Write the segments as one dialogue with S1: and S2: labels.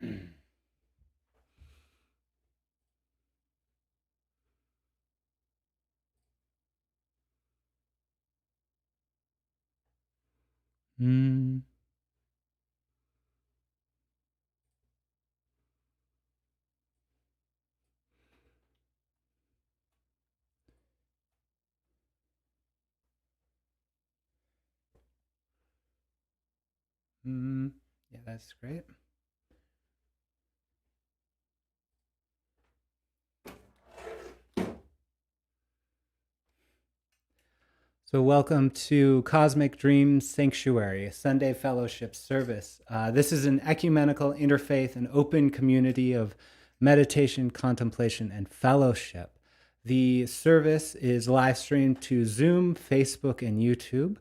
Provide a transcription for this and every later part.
S1: Mm. Mm. Yeah, that's great. So, welcome to Cosmic Dream Sanctuary, a Sunday fellowship service. This is an ecumenical, interfaith, and open community of meditation, contemplation, and fellowship. The service is live streamed to Zoom, Facebook, and YouTube.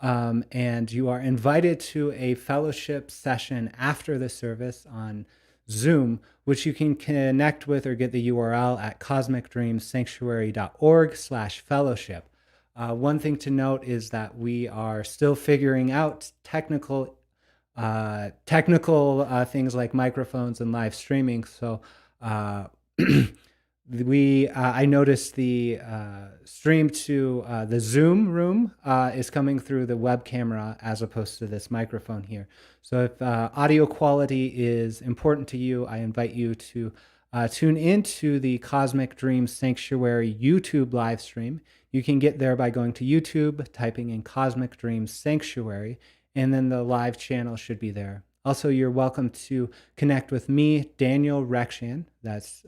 S1: And you are invited to a fellowship session after the service on Zoom, which you can connect with or get the URL at cosmicdreamsanctuary.org/fellowship. One thing to note is that we are still figuring out technical things like microphones and live streaming. So I noticed the stream to the Zoom room is coming through the web camera as opposed to this microphone here. So if audio quality is important to you, I invite you to tune into the Cosmic Dream Sanctuary YouTube live stream. You can get there by going to YouTube, typing in Cosmic Dream Sanctuary, and then the live channel should be there. Also, you're welcome to connect with me, Daniel Rekshan. That's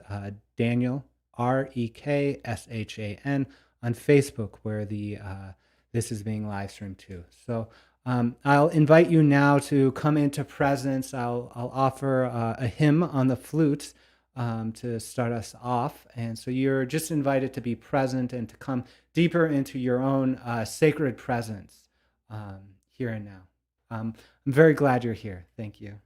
S1: Daniel, Rekshan, on Facebook, where this is being live streamed too. So I'll invite you now to come into presence. I'll offer a hymn on the flute to start us off. And so you're just invited to be present and to come deeper into your own sacred presence here and now. I'm very glad you're here. Thank you.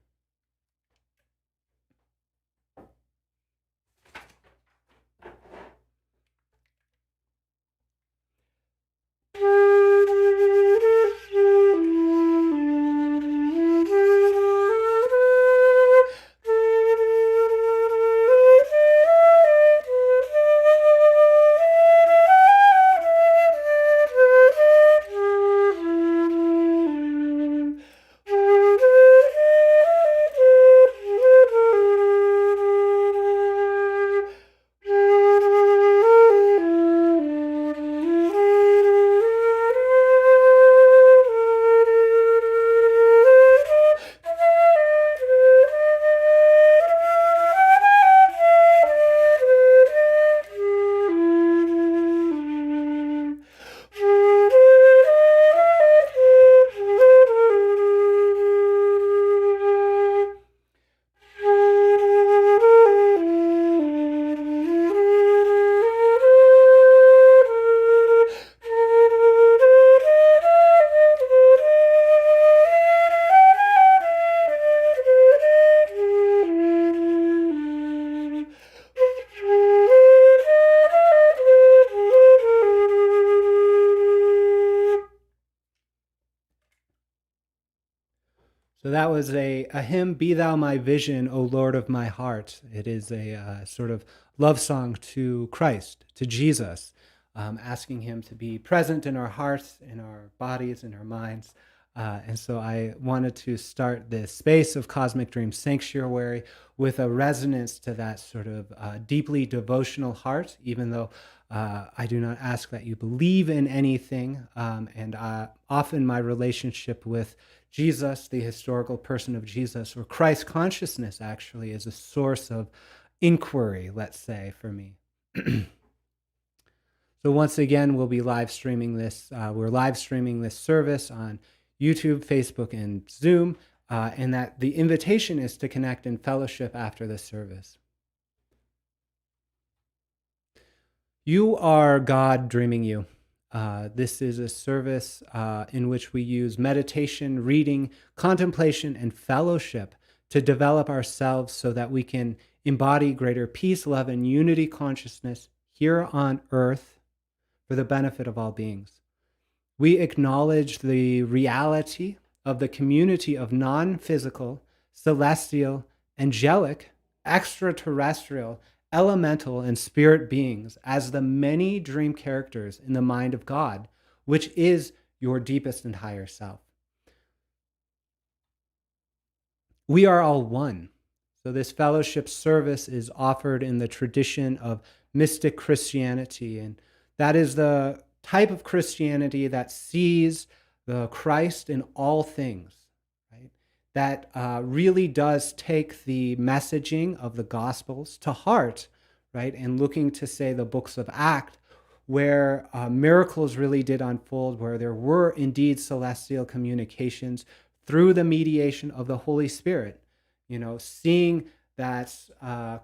S1: So that was a hymn, Be Thou My Vision, O Lord of My Heart. It is a sort of love song to Christ, to Jesus, asking him to be present in our hearts, in our bodies, in our minds. And so I wanted to start this space of Cosmic Dream Sanctuary with a resonance to that sort of deeply devotional heart, even though I do not ask that you believe in anything. And often my relationship with Jesus, the historical person of Jesus, or Christ consciousness actually, is a source of inquiry, let's say, for me. So once again, we'll be live streaming this. We're live streaming this service on YouTube, Facebook, and Zoom, and that the invitation is to connect in fellowship after this service. You are God dreaming you. This is a service in which we use meditation, reading, contemplation, and fellowship to develop ourselves so that we can embody greater peace, love, and unity consciousness here on earth for the benefit of all beings. We acknowledge the reality of the community of non-physical, celestial, angelic, extraterrestrial, elemental, and spirit beings as the many dream characters in the mind of God, which is your deepest and higher self. We are all one. So this fellowship service is offered in the tradition of mystic Christianity, and that is the type of Christianity that sees the Christ in all things, right? That really does take the messaging of the Gospels to heart, right? And looking to, say, the books of Acts, where miracles really did unfold, where there were indeed celestial communications through the mediation of the Holy Spirit. Seeing that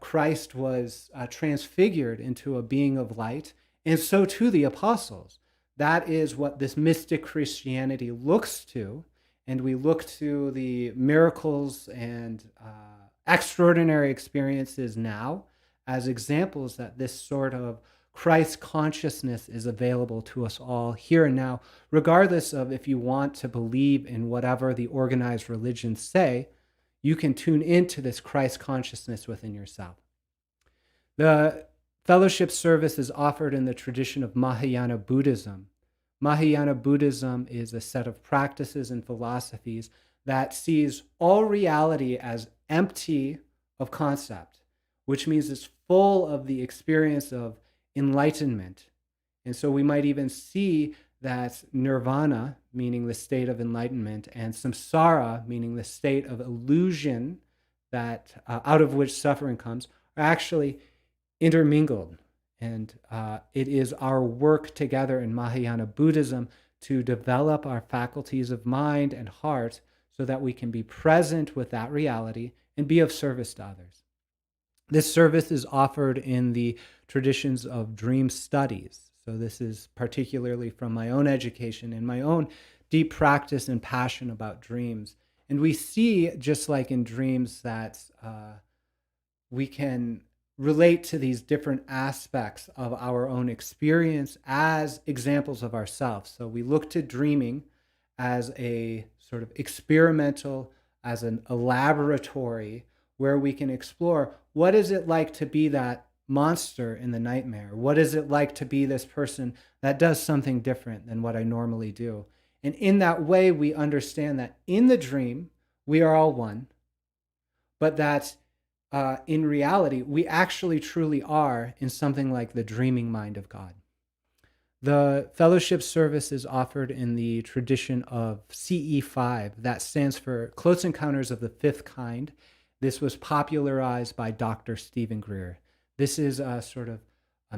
S1: Christ was transfigured into a being of light, and so too the apostles. That is what this mystic Christianity looks to, and we look to the miracles and extraordinary experiences now as examples that this sort of Christ consciousness is available to us all here and now, regardless of if you want to believe in whatever the organized religions say. You can tune into this Christ consciousness within yourself. The fellowship service is offered in the tradition of Mahayana Buddhism. Mahayana Buddhism is a set of practices and philosophies that sees all reality as empty of concept, which means it's full of the experience of enlightenment. And so we might even see that nirvana, meaning the state of enlightenment, and samsara, meaning the state of illusion that out of which suffering comes, are actually intermingled. And it is our work together in Mahayana Buddhism to develop our faculties of mind and heart so that we can be present with that reality and be of service to others. This service is offered in the traditions of dream studies. So this is particularly from my own education and my own deep practice and passion about dreams. And we see, just like in dreams, that we can relate to these different aspects of our own experience as examples of ourselves. So we look to dreaming as a sort of experimental, as a laboratory where we can explore what is it like to be that monster in the nightmare? What is it like to be this person that does something different than what I normally do? And in that way, we understand that in the dream, we are all one, but that in reality, we actually truly are in something like the dreaming mind of God. The fellowship service is offered in the tradition of CE5. That stands for Close Encounters of the Fifth Kind. This was popularized by Dr. Stephen Greer. This is a sort of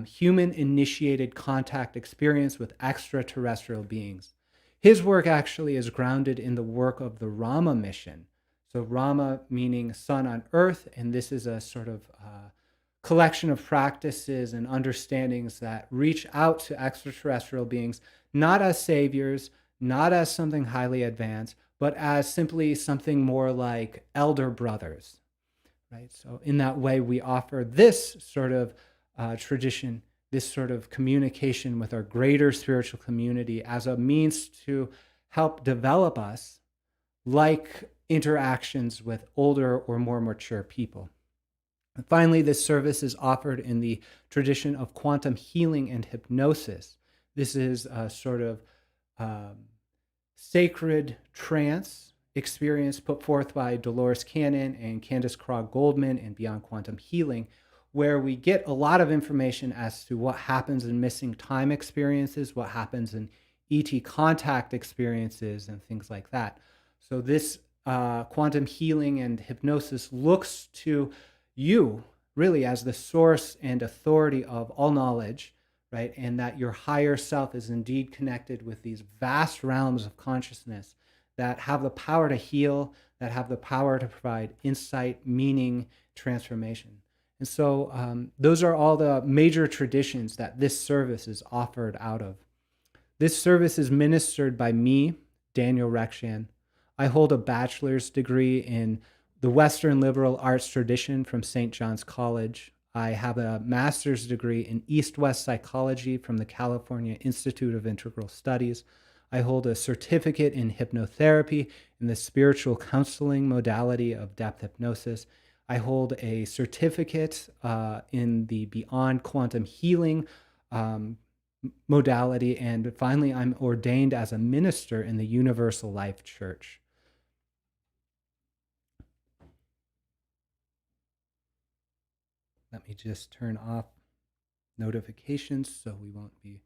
S1: human-initiated contact experience with extraterrestrial beings. His work actually is grounded in the work of the Rama mission. So Rama meaning sun on earth, and this is a sort of collection of practices and understandings that reach out to extraterrestrial beings, not as saviors, not as something highly advanced, but as simply something more like elder brothers. Right? So in that way, we offer this sort of tradition, this sort of communication with our greater spiritual community as a means to help develop us like interactions with older or more mature people. And finally, this service is offered in the tradition of quantum healing and hypnosis. This is a sort of sacred trance experience put forth by Dolores Cannon and Candace Krog Goldman and Beyond Quantum Healing, where we get a lot of information as to what happens in missing time experiences, what happens in ET contact experiences, and things like that. So this quantum healing and hypnosis looks to you really as the source and authority of all knowledge, right? And that your higher self is indeed connected with these vast realms of consciousness that have the power to heal, that have the power to provide insight, meaning, transformation. And so those are all the major traditions that this service is offered out of. This service is ministered by me, Daniel Rekshan. I hold a bachelor's degree in the Western liberal arts tradition from St. John's College. I have a master's degree in East-West psychology from the California Institute of Integral Studies. I hold a certificate in hypnotherapy in the spiritual counseling modality of depth hypnosis. I hold a certificate in the Beyond Quantum Healing modality. And finally, I'm ordained as a minister in the Universal Life Church. Let me just turn off notifications so we won't be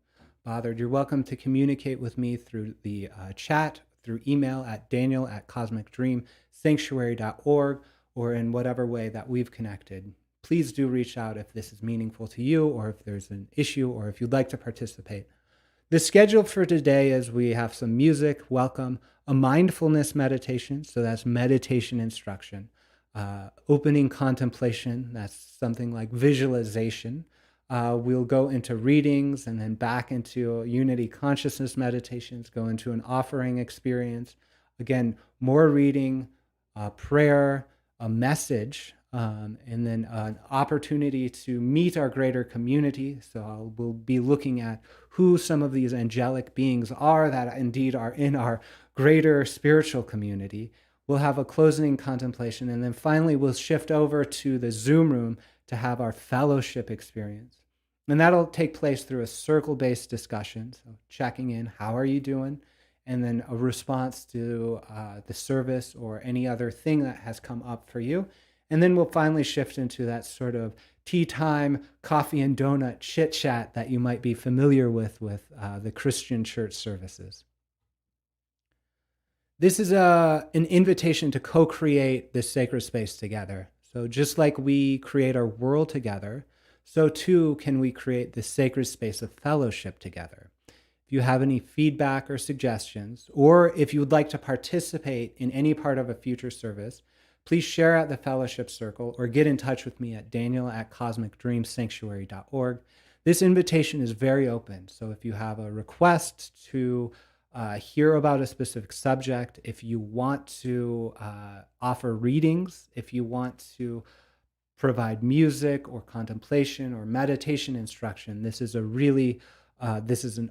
S1: bothered. You're welcome to communicate with me through the chat, through email at daniel@cosmicdreamsanctuary.org, or in whatever way that we've connected. Please do reach out if this is meaningful to you, or if there's an issue, or if you'd like to participate. The schedule for today is we have some music, welcome, a mindfulness meditation, so that's meditation instruction, opening contemplation, that's something like visualization. We'll go into readings and then back into unity consciousness meditations, go into an offering experience. Again, more reading, prayer, a message, and then an opportunity to meet our greater community. So we'll be looking at who some of these angelic beings are that indeed are in our greater spiritual community. We'll have a closing contemplation, and then finally we'll shift over to the Zoom room to have our fellowship experience. And that'll take place through a circle-based discussion, so checking in, how are you doing? And then a response to the service or any other thing that has come up for you. And then we'll finally shift into that sort of tea time, coffee and donut chit chat that you might be familiar with the Christian church services. This is an invitation to co-create this sacred space together. So just like we create our world together, so too can we create this sacred space of fellowship together. If you have any feedback or suggestions, or if you would like to participate in any part of a future service, please share at the fellowship circle or get in touch with me at daniel@cosmicdreamsanctuary.org. This invitation is very open. So if you have a request to hear about a specific subject, if you want to offer readings, if you want to provide music or contemplation or meditation instruction, this is an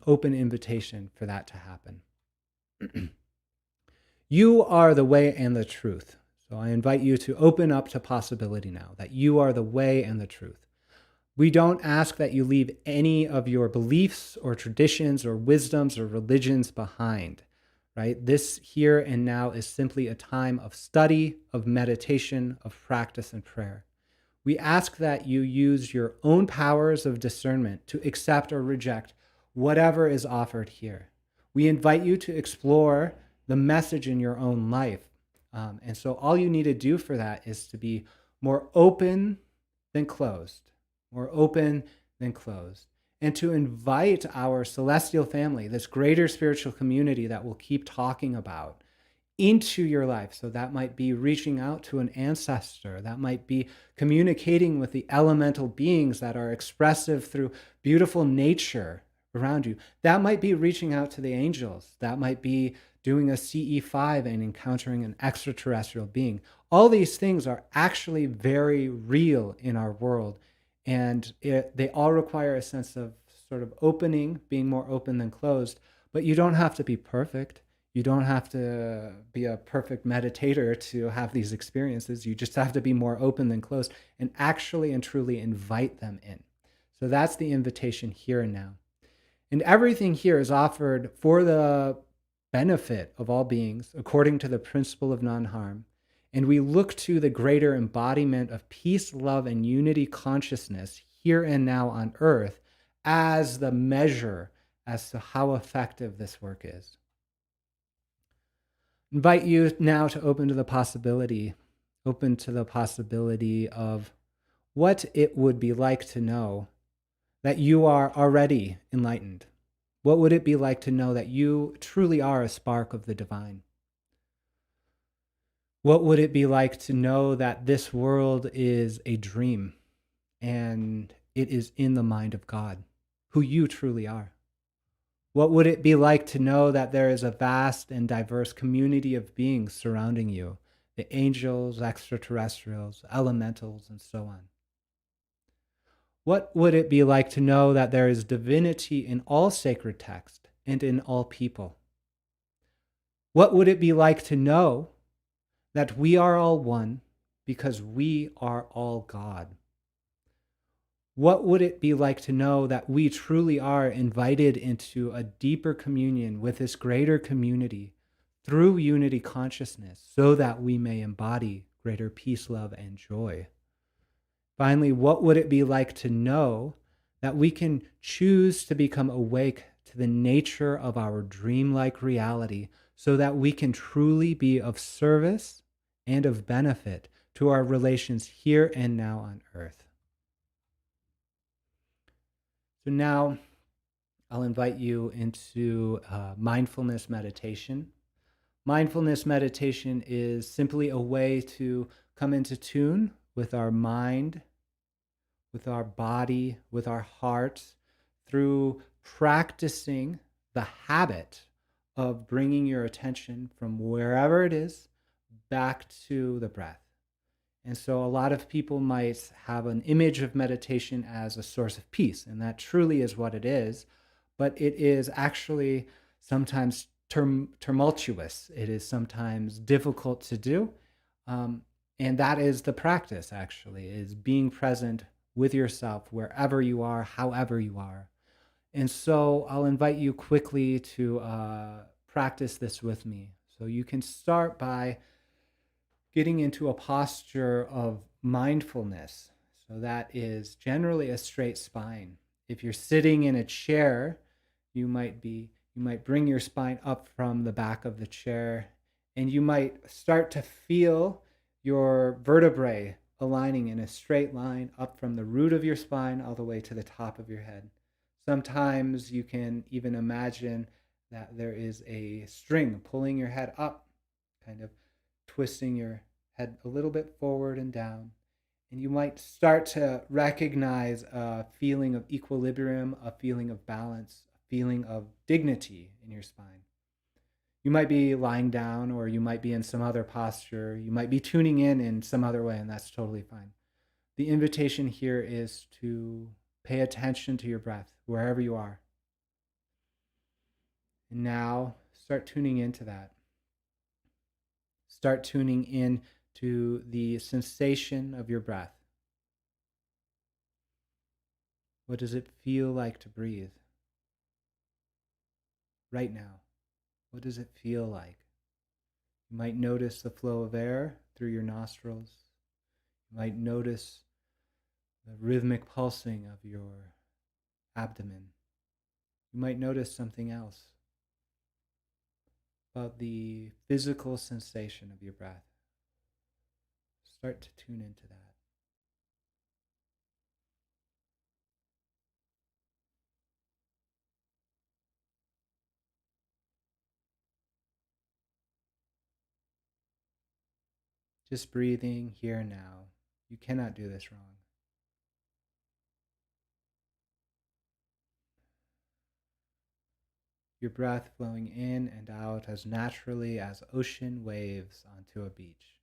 S1: open invitation for that to happen. You are the way and the truth. So I invite you to open up to possibility now, that you are the way and the truth. We don't ask that you leave any of your beliefs or traditions or wisdoms or religions behind, right? This here and now is simply a time of study, of meditation, of practice and prayer. We ask that you use your own powers of discernment to accept or reject whatever is offered here. We invite you to explore the message in your own life. And so all you need to do for that is to be more open than closed, more open than closed, and to invite our celestial family, this greater spiritual community that we'll keep talking about, into your life. So that might be reaching out to an ancestor, that might be communicating with the elemental beings that are expressive through beautiful nature around you. That might be reaching out to the angels. That might be doing a CE5 and encountering an extraterrestrial being. All these things are actually very real in our world, and they all require a sense of sort of opening, being more open than closed. But you don't have to be perfect. You don't have to be a perfect meditator to have these experiences. You just have to be more open than closed and actually and truly invite them in. So that's the invitation here and now. And everything here is offered for the benefit of all beings according to the principle of non-harm. And we look to the greater embodiment of peace, love, and unity consciousness here and now on earth as the measure as to how effective this work is. Invite you now to open to the possibility of what it would be like to know that you are already enlightened. What would it be like to know that you truly are a spark of the divine? What would it be like to know that this world is a dream and it is in the mind of God, who you truly are? What would it be like to know that there is a vast and diverse community of beings surrounding you, the angels, extraterrestrials, elementals, and so on? What would it be like to know that there is divinity in all sacred text and in all people? What would it be like to know that we are all one because we are all God. What would it be like to know that we truly are invited into a deeper communion with this greater community through unity consciousness so that we may embody greater peace, love, and joy? Finally, what would it be like to know that we can choose to become awake to the nature of our dreamlike reality so that we can truly be of service and of benefit to our relations here and now on earth? So now I'll invite you into mindfulness meditation. Mindfulness meditation is simply a way to come into tune with our mind, with our body, with our heart, through practicing the habit of bringing your attention from wherever it is back to the breath. And so a lot of people might have an image of meditation as a source of peace, and that truly is what it is, but it is actually sometimes tumultuous. It is sometimes difficult to do. And that is the practice, actually, is being present with yourself wherever you are, however you are. And so I'll invite you quickly to practice this with me. So you can start by getting into a posture of mindfulness. So that is generally a straight spine. If you're sitting in a chair, you might bring your spine up from the back of the chair, and you might start to feel your vertebrae aligning in a straight line up from the root of your spine all the way to the top of your head. Sometimes you can even imagine that there is a string pulling your head up, kind of twisting your head a little bit forward and down. And you might start to recognize a feeling of equilibrium, a feeling of balance, a feeling of dignity in your spine. You might be lying down, or you might be in some other posture. You might be tuning in some other way, and that's totally fine. The invitation here is to pay attention to your breath wherever you are. And now start tuning into that. Start tuning in to the sensation of your breath. What does it feel like to breathe? Right now, what does it feel like? You might notice the flow of air through your nostrils. You might notice the rhythmic pulsing of your abdomen. You might notice something else about the physical sensation of your breath. Start to tune into that. Just breathing here and now. You cannot do this wrong. Your breath flowing in and out as naturally as ocean waves onto a beach.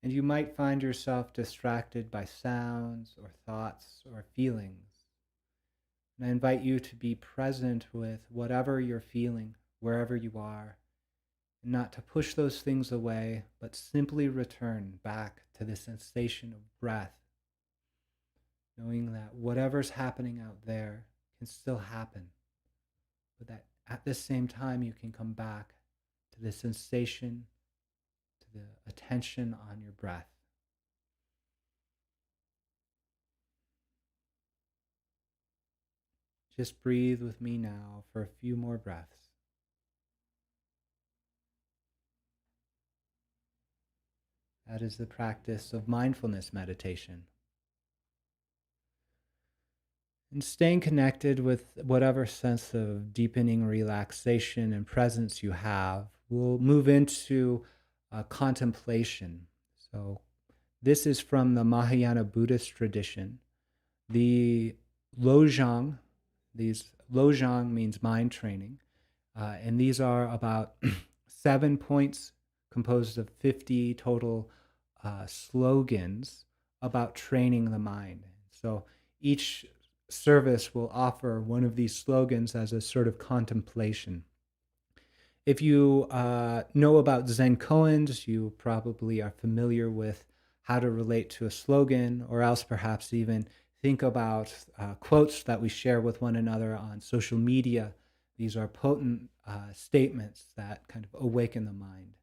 S1: And you might find yourself distracted by sounds or thoughts or feelings. And I invite you to be present with whatever you're feeling, wherever you are, and not to push those things away, but simply return back to the sensation of breath, knowing that whatever's happening out there can still happen, but that at the same time you can come back to the sensation, to the attention on your breath. Just breathe with me now for a few more breaths. That is the practice of mindfulness meditation. And staying connected with whatever sense of deepening relaxation and presence you have, we'll move into contemplation. So this is from the Mahayana Buddhist tradition. The Lojong, Lojong means mind training, and these are about 7 points composed of 50 total slogans about training the mind. So each service will offer one of these slogans as a sort of contemplation. If you know about Zen koans, you probably are familiar with how to relate to a slogan, or else perhaps even think about quotes that we share with one another on social media. These are potent statements that kind of awaken the mind.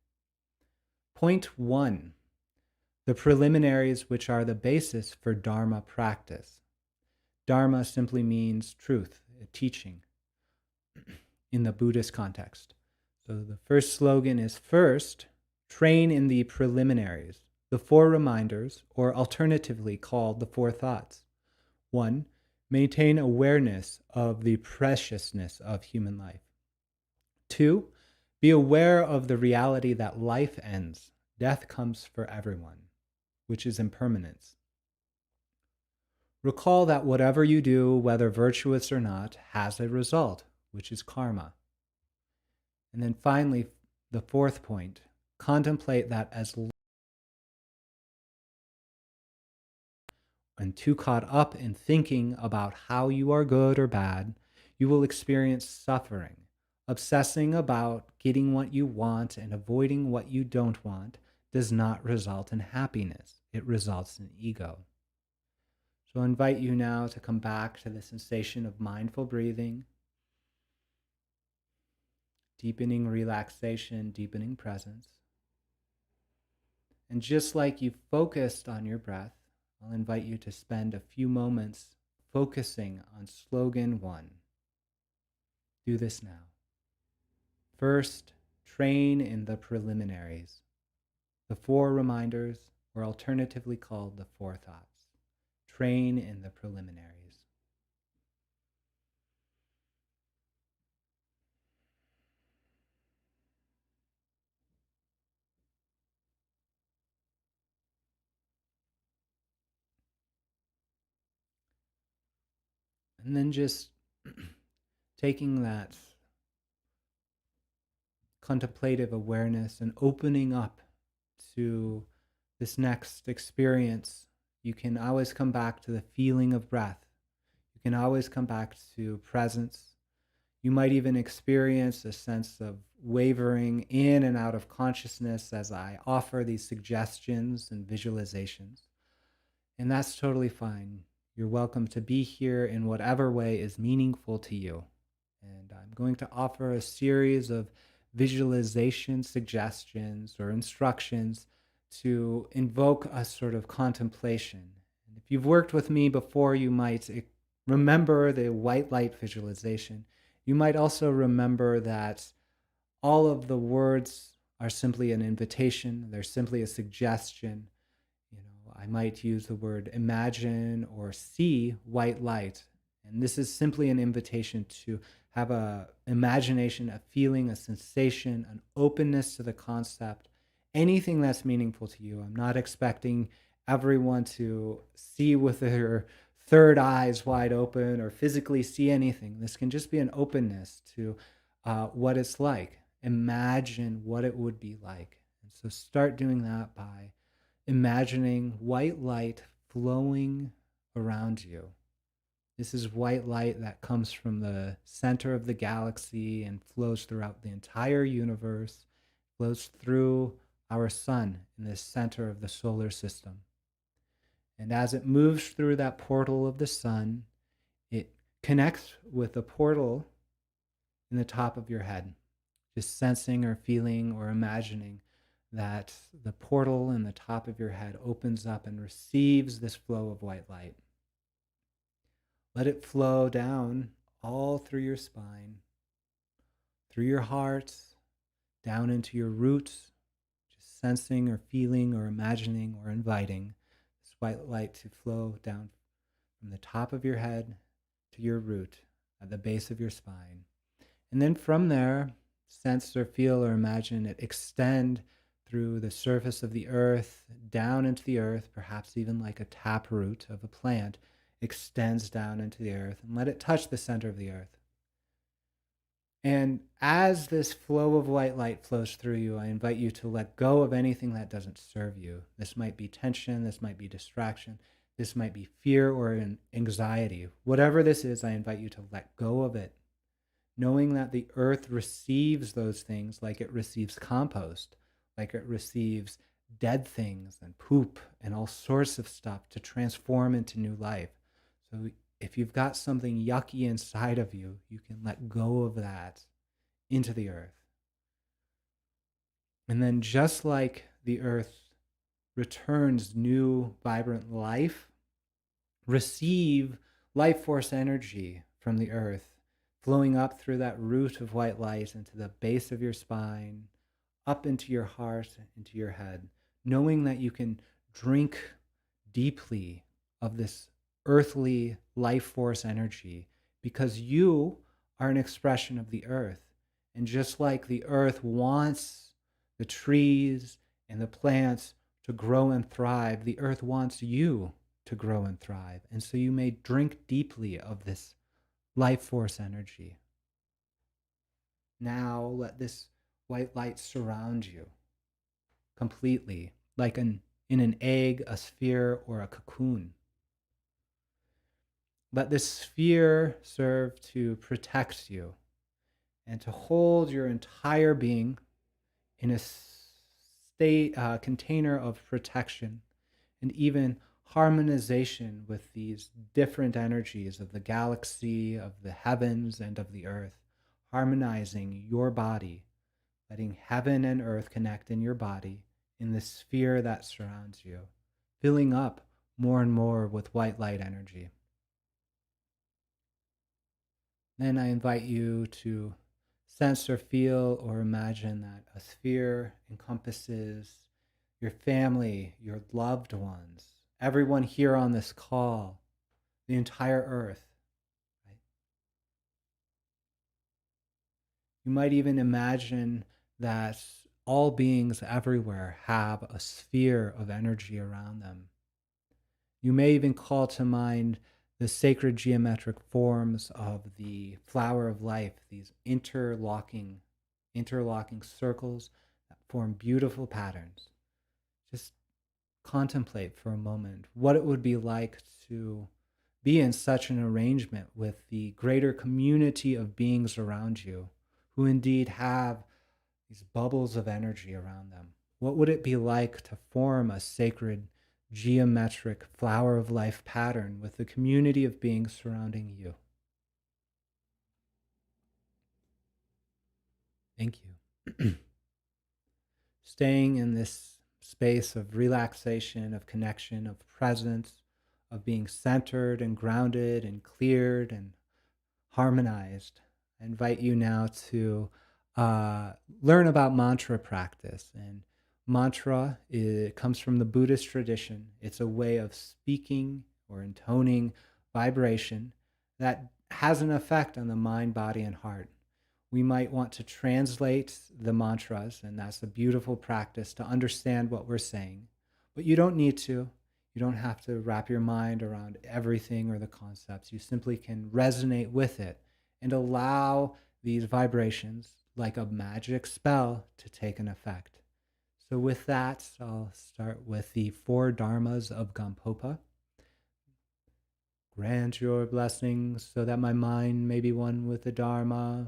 S1: Point 1, the preliminaries, which are the basis for Dharma practice. Dharma simply means truth, teaching in the Buddhist context. So the first slogan is, first, train in the preliminaries, the 4 reminders, or alternatively called the 4 thoughts. 1, maintain awareness of the preciousness of human life. 2, be aware of the reality that life ends. Death comes for everyone, which is impermanence. Recall that whatever you do, whether virtuous or not, has a result, which is karma. And then finally, the 4th point, contemplate that as when too caught up in thinking about how you are good or bad, you will experience suffering. Obsessing about getting what you want and avoiding what you don't want does not result in happiness. It results in ego. So I invite you now to come back to the sensation of mindful breathing, deepening relaxation, deepening presence. And just like you focused on your breath, I'll invite you to spend a few moments focusing on slogan 1. Do this now. First, train in the preliminaries, the 4 reminders, or alternatively called the 4 thoughts. Train in the preliminaries. And then just taking that contemplative awareness and opening up to this next experience. You can always come back to the feeling of breath. You can always come back to presence. You might even experience a sense of wavering in and out of consciousness as I offer these suggestions and visualizations. And that's totally fine. You're welcome to be here in whatever way is meaningful to you. And I'm going to offer a series of visualization suggestions or instructions to invoke a sort of contemplation. And if you've worked with me before, you might remember the white light visualization. You might also remember that all of the words are simply an invitation. They're simply a suggestion. I might use the word imagine or see white light. And this is simply an invitation to have an imagination, a feeling, a sensation, an openness to the concept, anything that's meaningful to you. I'm not expecting everyone to see with their third eyes wide open or physically see anything. This can just be an openness to what it's like. Imagine what it would be like. And so start doing that by imagining white light flowing around you. This is white light that comes from the center of the galaxy and flows throughout the entire universe, flows through our sun in the center of the solar system. And as it moves through that portal of the sun, it connects with the portal in the top of your head, just sensing or feeling or imagining that the portal in the top of your head opens up and receives this flow of white light. Let it flow down all through your spine, through your heart, down into your roots, just sensing or feeling or imagining or inviting this white light to flow down from the top of your head to your root at the base of your spine. And then from there, sense or feel or imagine it extend through the surface of the earth, down into the earth, perhaps even like a taproot of a plant, extends down into the earth, and let it touch the center of the earth. And as this flow of white light flows through you, I invite you to let go of anything that doesn't serve you. This might be tension, this might be distraction. This might be fear or an anxiety. Whatever this is, I invite you to let go of it, knowing that the earth receives those things like it receives compost, like it receives dead things and poop and all sorts of stuff to transform into new life. So if you've got something yucky inside of you, you can let go of that into the earth. And then just like the earth returns new, vibrant life, receive life force energy from the earth, flowing up through that root of white light into the base of your spine, up into your heart, into your head, knowing that you can drink deeply of this earthly life force energy because you are an expression of the earth. And just like the earth wants the trees and the plants to grow and thrive, the earth wants you to grow and thrive. And so you may drink deeply of this life force energy. Now let this white light surround you completely, like in an egg, a sphere, or a cocoon. Let this sphere serve to protect you and to hold your entire being in a container of protection and even harmonization with these different energies of the galaxy, of the heavens, and of the earth, harmonizing your body, letting heaven and earth connect in your body in the sphere that surrounds you, filling up more and more with white light energy. Then I invite you to sense or feel or imagine that a sphere encompasses your family, your loved ones, everyone here on this call, the entire earth. Right? You might even imagine that all beings everywhere have a sphere of energy around them. You may even call to mind the sacred geometric forms of the flower of life, these interlocking circles that form beautiful patterns. Just contemplate for a moment what it would be like to be in such an arrangement with the greater community of beings around you who indeed have these bubbles of energy around them. What would it be like to form a sacred geometric flower of life pattern with the community of beings surrounding you? Thank you. Staying in this space of relaxation, of connection, of presence, of being centered and grounded and cleared and harmonized. I invite you now to learn about mantra practice. And mantra, it comes from the Buddhist tradition. It's a way of speaking or intoning vibration that has an effect on the mind, body, and heart. We might want to translate the mantras, and that's a beautiful practice to understand what we're saying. But you don't need to. You don't have to wrap your mind around everything or the concepts. You simply can resonate with it and allow these vibrations, like a magic spell, to take an effect. So with that, I'll start with the 4 dharmas of Gampopa. Grant your blessings so that my mind may be one with the Dharma.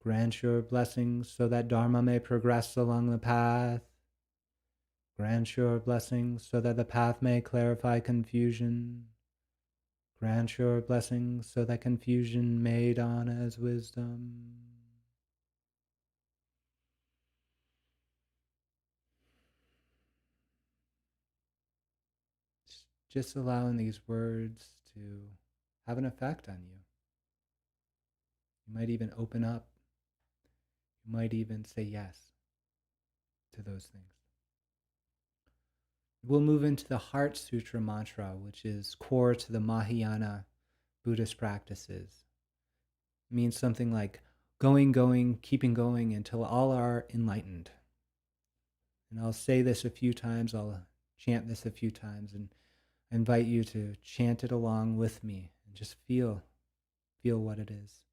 S1: Grant your blessings so that Dharma may progress along the path. Grant your blessings so that the path may clarify confusion. Grant your blessings so that confusion may dawn as wisdom. Just allowing these words to have an effect on you. You might even open up. You might even say yes to those things. We'll move into the Heart Sutra mantra, which is core to the Mahayana Buddhist practices. It means something like going, keeping going until all are enlightened. And I'll say this a few times, I'll chant this a few times, and I invite you to chant it along with me and just feel what it is.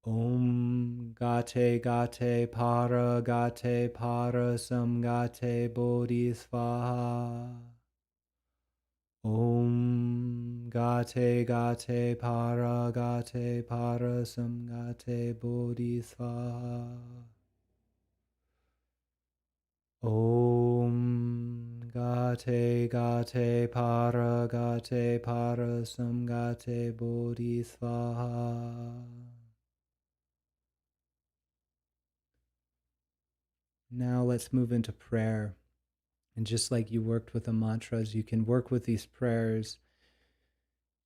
S1: Om Gate Gate Para Gate Para Samgate Bodhisvaha. Om Gate Gate Para Samgate Bodhisvaha. Om Gate Gate Para Samgate Bodhisvaha. Now let's move into prayer. And just like you worked with the mantras, you can work with these prayers.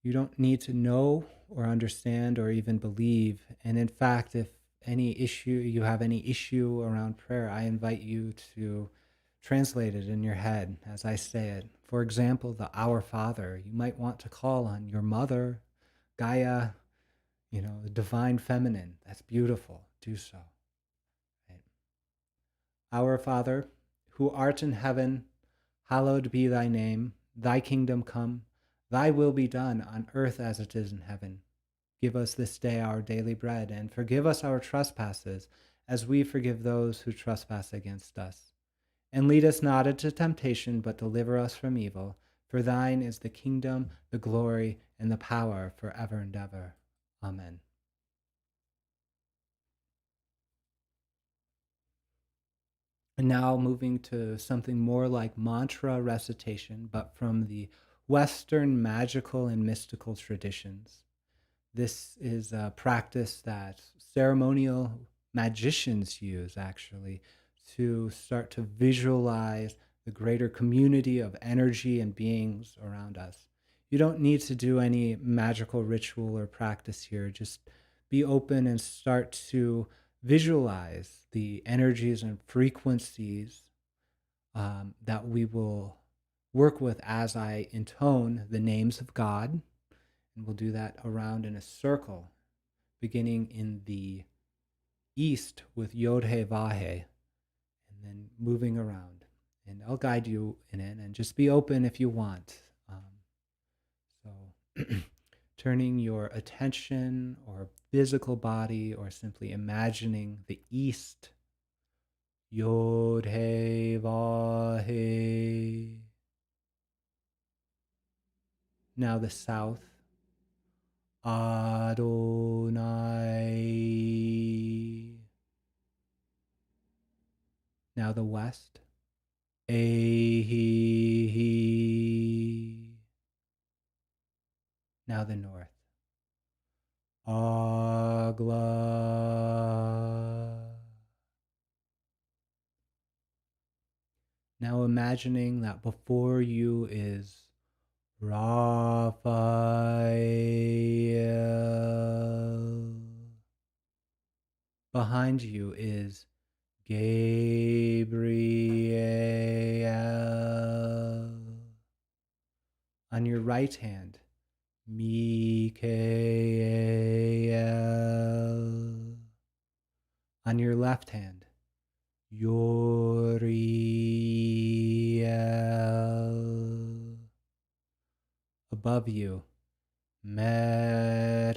S1: You don't need to know or understand or even believe. And in fact, if you have any issue around prayer, I invite you to translate it in your head as I say it. For example, the Our Father, you might want to call on your mother, Gaia, the divine feminine. That's beautiful. Do so. Right? Our Father, who art in heaven, hallowed be thy name. Thy kingdom come, thy will be done on earth as it is in heaven. Give us this day our daily bread, and forgive us our trespasses, as we forgive those who trespass against us. And lead us not into temptation, but deliver us from evil. For thine is the kingdom, the glory, and the power forever and ever. Amen. And now moving to something more like mantra recitation, but from the Western magical and mystical traditions. This is a practice that ceremonial magicians use, actually, to start to visualize the greater community of energy and beings around us. You don't need to do any magical ritual or practice here. Just be open and start to visualize the energies and frequencies that we will work with as I intone the names of God. And we'll do that around in a circle, beginning in the east with Yod-He Vahe, and then moving around. And I'll guide you in it, and just be open if you want. So turning your attention or physical body, or simply imagining the east, Yod-He Vahe. Now the south, Adonai. Now the west, Ehi. Now the north, Agla. Now imagining that before you is Raphael. Behind you is Gabriel. On your right hand, Michael. On your left hand, Uriel. Above you, Metatron.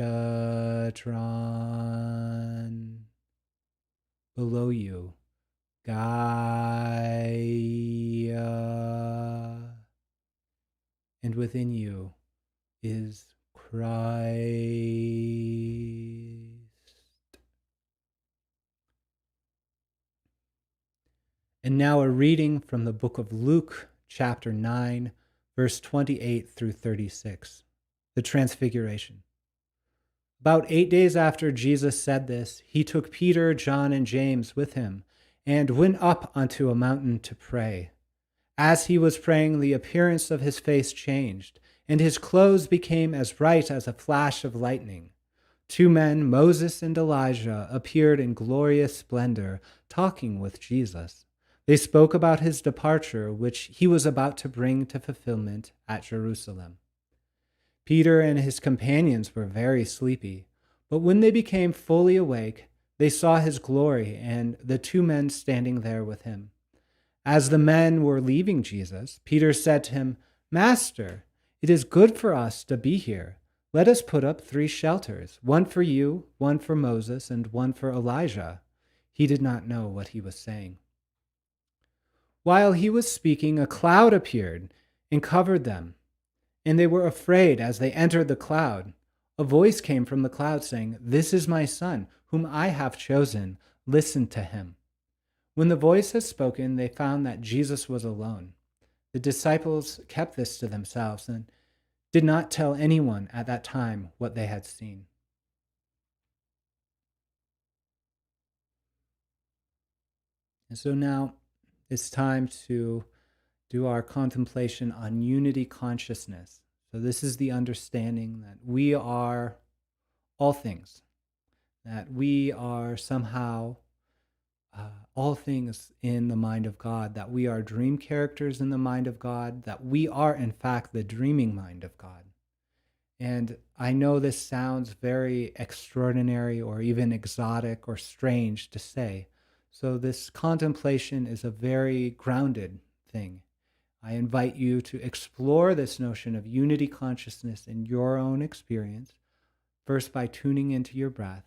S1: Below you, Gaia. And within you is Christ. And now a reading from the book of Luke, chapter 9, verse 28 through 36, the Transfiguration. About 8 days after Jesus said this, he took Peter, John, and James with him, and went up onto a mountain to pray. As he was praying, the appearance of his face changed, and his clothes became as bright as a flash of lightning. 2 men, Moses and Elijah, appeared in glorious splendor, talking with Jesus. They spoke about his departure, which he was about to bring to fulfillment at Jerusalem. Peter and his companions were very sleepy, but when they became fully awake, they saw his glory and the 2 men standing there with him. As the men were leaving Jesus, Peter said to him, "Master, it is good for us to be here. Let us put up 3 shelters, one for you, one for Moses, and one for Elijah." He did not know what he was saying. While he was speaking, a cloud appeared and covered them, And they were afraid as they entered the cloud. A voice came from the cloud saying, "This is my son, whom I have chosen. Listen to him." When the voice had spoken, they found that Jesus was alone. The disciples kept this to themselves and did not tell anyone at that time what they had seen. And so now it's time to do our contemplation on unity consciousness. So this is the understanding that we are all things, that we are somehow all things in the mind of God, that we are dream characters in the mind of God, that we are in fact the dreaming mind of God. And I know this sounds very extraordinary or even exotic or strange to say. So this contemplation is a very grounded thing. I invite you to explore this notion of unity consciousness in your own experience, first by tuning into your breath,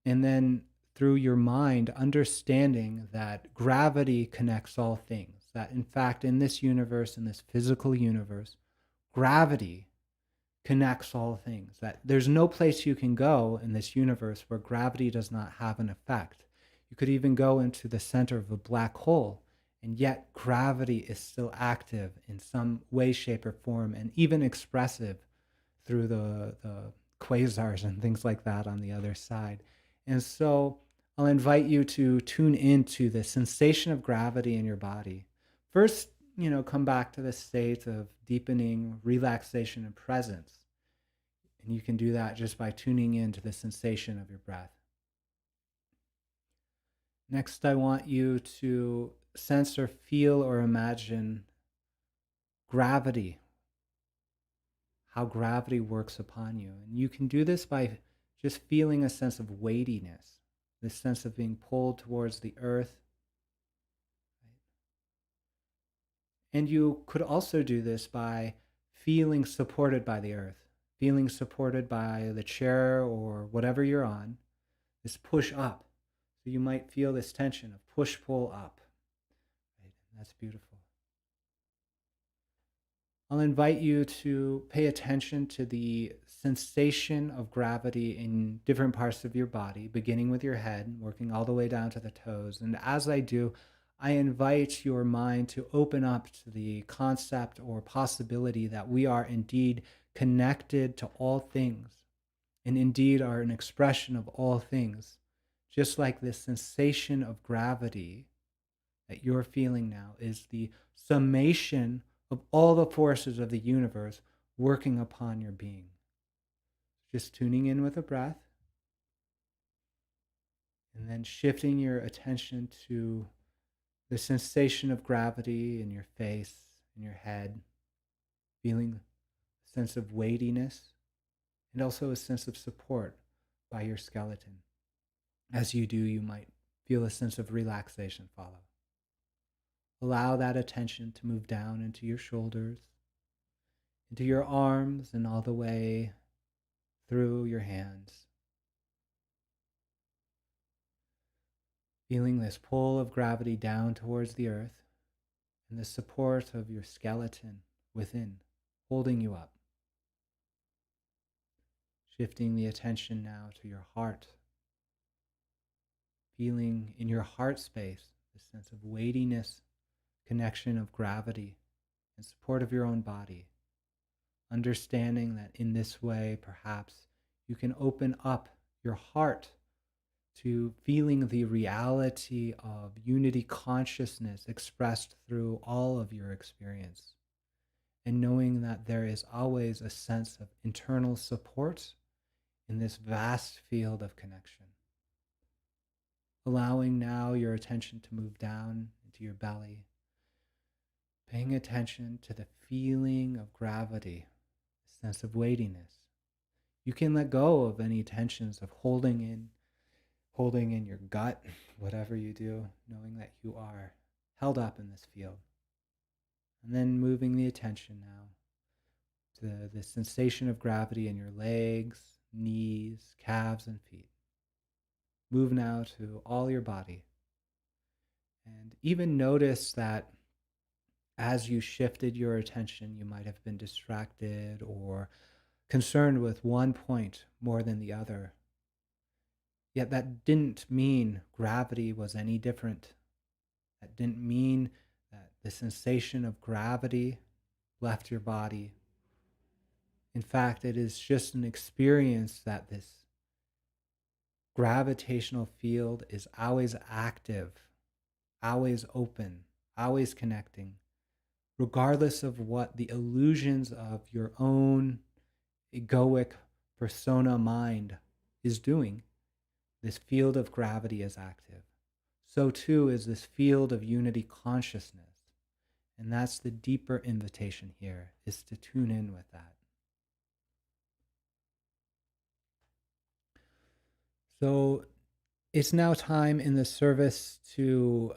S1: and then through your mind, understanding that gravity connects all things, that in fact, in this universe, in this physical universe, gravity connects all things, that there's no place you can go in this universe where gravity does not have an effect. You could even go into the center of a black hole, and yet gravity is still active in some way, shape, or form, and even expressive through the quasars and things like that on the other side. And so I'll invite you to tune into the sensation of gravity in your body. First, come back to the state of deepening relaxation and presence. And you can do that just by tuning into the sensation of your breath. Next, I want you to sense or feel or imagine gravity, how gravity works upon you. And you can do this by just feeling a sense of weightiness, this sense of being pulled towards the earth. And you could also do this by feeling supported by the earth, feeling supported by the chair or whatever you're on, this push up. So you might feel this tension of push-pull up. Right? That's beautiful. I'll invite you to pay attention to the sensation of gravity in different parts of your body, beginning with your head, working all the way down to the toes. And as I do, I invite your mind to open up to the concept or possibility that we are indeed connected to all things, and indeed are an expression of all things. Just like this sensation of gravity that you're feeling now is the summation of all the forces of the universe working upon your being. Just tuning in with a breath, and then shifting your attention to the sensation of gravity in your face, in your head, feeling a sense of weightiness, and also a sense of support by your skeleton. As you do, you might feel a sense of relaxation follow. Allow that attention to move down into your shoulders, into your arms, and all the way through your hands. Feeling this pull of gravity down towards the earth and the support of your skeleton within, holding you up. Shifting the attention now to your heart. Feeling in your heart space the sense of weightiness, connection of gravity, and support of your own body. Understanding that in this way, perhaps, you can open up your heart to feeling the reality of unity consciousness expressed through all of your experience, and knowing that there is always a sense of internal support in this vast field of connection. Allowing now your attention to move down into your belly, paying attention to the feeling of gravity, a sense of weightiness. You can let go of any tensions of holding in your gut, whatever you do, knowing that you are held up in this field. And then moving the attention now to the sensation of gravity in your legs, knees, calves, and feet. Move now to all your body. And even notice that as you shifted your attention, you might have been distracted or concerned with one point more than the other. Yet that didn't mean gravity was any different. That didn't mean that the sensation of gravity left your body. In fact, it is just an experience that this gravitational field is always active, always open, always connecting, regardless of what the illusions of your own egoic persona mind is doing. This field of gravity is active. So too is this field of unity consciousness. And that's the deeper invitation here, is to tune in with that. So it's now time in the service to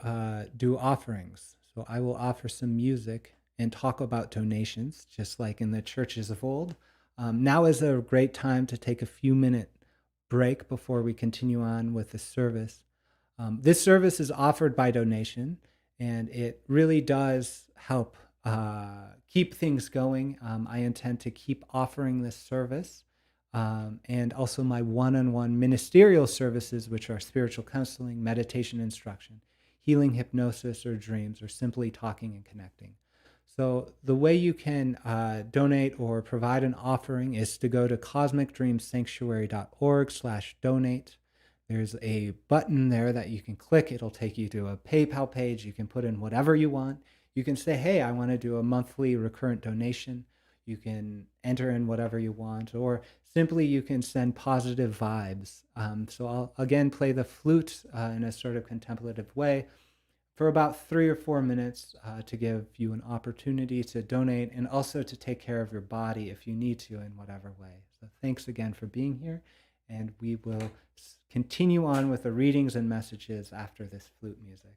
S1: do offerings. So I will offer some music and talk about donations, just like in the churches of old. Now is a great time to take a few minute break before we continue on with the service. This service is offered by donation, and it really does help keep things going. I intend to keep offering this service. And also my one-on-one ministerial services, which are spiritual counseling, meditation instruction, healing, hypnosis, or dreams, or simply talking and connecting. So the way you can donate or provide an offering is to go to cosmicdreamsanctuary.org/donate. There's a button there that you can click. It'll take you to a PayPal page. You can put in whatever you want. You can say, hey, I want to do a monthly recurrent donation. You can enter in whatever you want, or simply you can send positive vibes. So I'll again play the flute in a sort of contemplative way for about 3 or 4 minutes to give you an opportunity to donate and also to take care of your body if you need to in whatever way. So thanks again for being here, and we will continue on with the readings and messages after this flute music.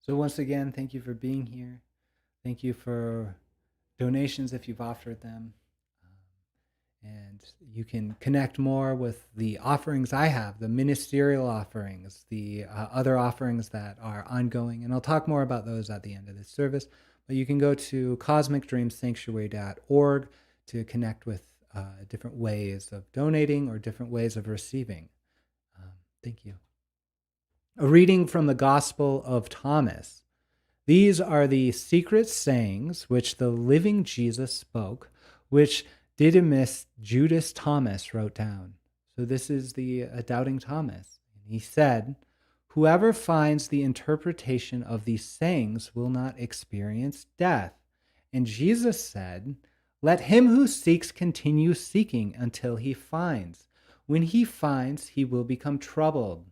S1: So once again, thank you for being here. Thank you for donations if you've offered them. And you can connect more with the offerings I have, the ministerial offerings, the other offerings that are ongoing. And I'll talk more about those at the end of this service. But you can go to cosmicdreamsanctuary.org to connect with different ways of donating or different ways of receiving. Thank you. A reading from the Gospel of Thomas. These are the secret sayings which the living Jesus spoke, which Didymus Judas Thomas wrote down. So this is the doubting Thomas. And he said, whoever finds the interpretation of these sayings will not experience death. And Jesus said, "Let him who seeks continue seeking until he finds. When he finds, he will become troubled.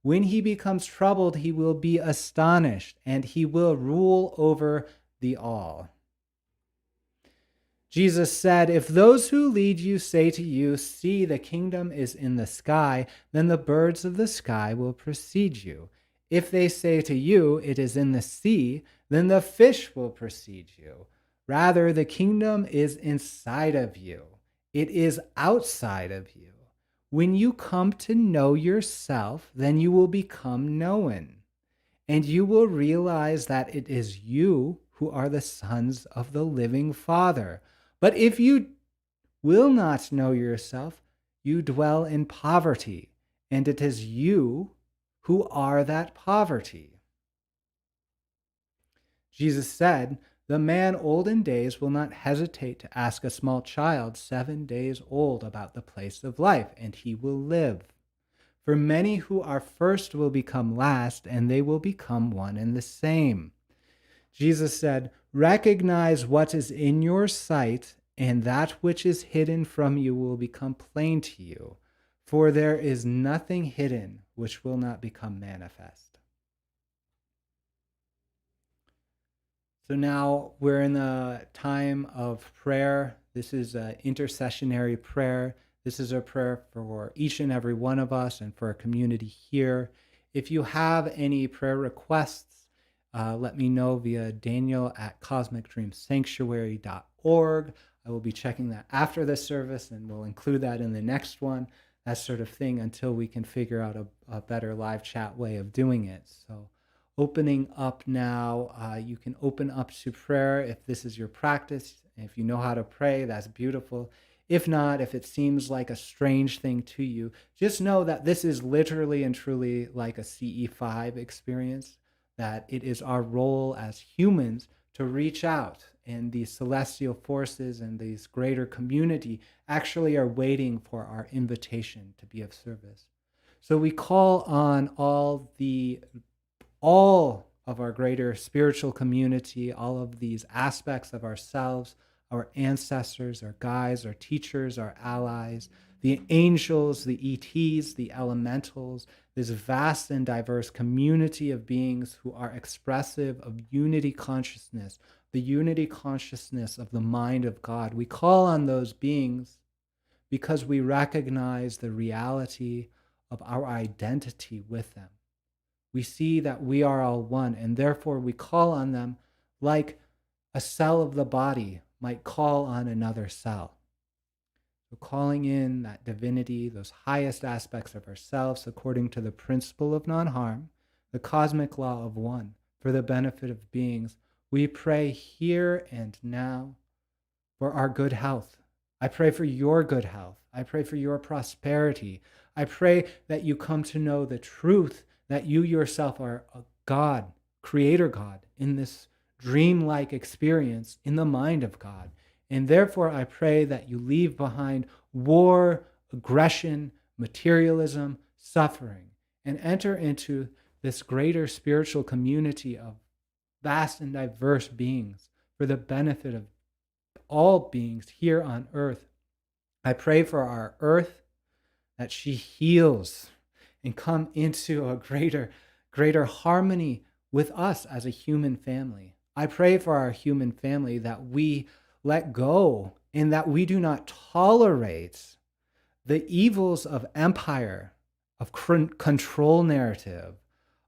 S1: When he becomes troubled, he will be astonished, and he will rule over the all." Jesus said, "If those who lead you say to you, 'See, the kingdom is in the sky,' then the birds of the sky will precede you. If they say to you, 'It is in the sea,' then the fish will precede you. Rather, the kingdom is inside of you. It is outside of you. When you come to know yourself, then you will become known, and you will realize that it is you who are the sons of the living Father. But if you will not know yourself, you dwell in poverty, and it is you who are that poverty." Jesus said, "The man old in days will not hesitate to ask a small child 7 days old about the place of life, and he will live. For many who are first will become last, and they will become one and the same." Jesus said, "Recognize what is in your sight, and that which is hidden from you will become plain to you. For there is nothing hidden which will not become manifest." So now we're in the time of prayer. This is an intercessionary prayer. This is a prayer for each and every one of us and for our community here. If you have any prayer requests, let me know via daniel@cosmicdreamsanctuary.org. I will be checking that after this service, and we'll include that in the next one, that sort of thing, until we can figure out a better live chat way of doing it. So opening up now, you can open up to prayer if this is your practice. If you know how to pray, that's beautiful. If not, if it seems like a strange thing to you, just know that this is literally and truly like a CE5 experience, that it is our role as humans to reach out, and these celestial forces and these greater community actually are waiting for our invitation to be of service. So we call on all of our greater spiritual community, all of these aspects of ourselves, our ancestors, our guides, our teachers, our allies, the angels, the ETs, the elementals, this vast and diverse community of beings who are expressive of unity consciousness, the unity consciousness of the mind of God. We call on those beings because we recognize the reality of our identity with them. We see that we are all one, and therefore we call on them like a cell of the body might call on another cell. So calling in that divinity, those highest aspects of ourselves, according to the principle of non-harm, the cosmic law of one, for the benefit of beings, we pray here and now for our good health. I pray for your good health. I pray for your prosperity. I pray that you come to know the truth that you yourself are a God, creator God, in this dreamlike experience in the mind of God. And therefore, I pray that you leave behind war, aggression, materialism, suffering, and enter into this greater spiritual community of vast and diverse beings for the benefit of all beings here on earth. I pray for our earth, that she heals and come into a greater harmony with us as a human family. I pray for our human family that we let go and that we do not tolerate the evils of empire, of control narrative,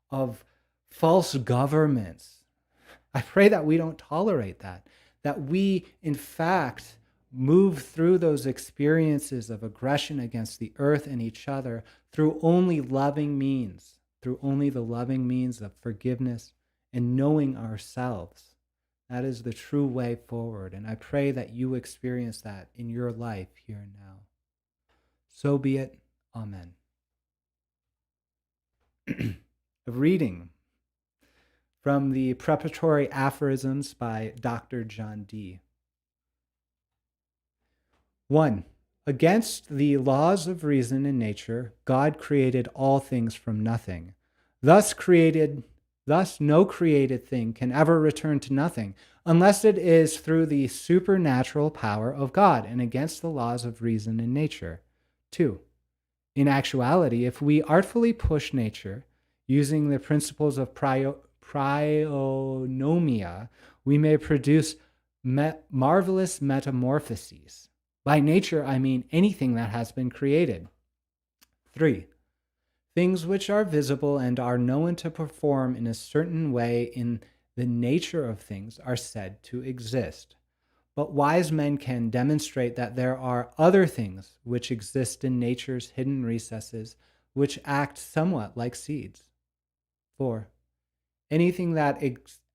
S1: of false governments. I pray that we don't tolerate that we, in fact, move through those experiences of aggression against the earth and each other through only loving means, through only the loving means of forgiveness and knowing ourselves. That is the true way forward. And I pray that you experience that in your life here and now. So be it. Amen. A reading from the Preparatory Aphorisms by Dr. John Dee. 1. Against the laws of reason and nature, God created all things from nothing. Thus no created thing can ever return to nothing, unless it is through the supernatural power of God and against the laws of reason and nature. 2. In actuality, if we artfully push nature using the principles of prionomia, we may produce marvelous metamorphoses. By nature, I mean anything that has been created. 3. Things which are visible and are known to perform in a certain way in the nature of things are said to exist. But wise men can demonstrate that there are other things which exist in nature's hidden recesses, which act somewhat like seeds. 4. Anything that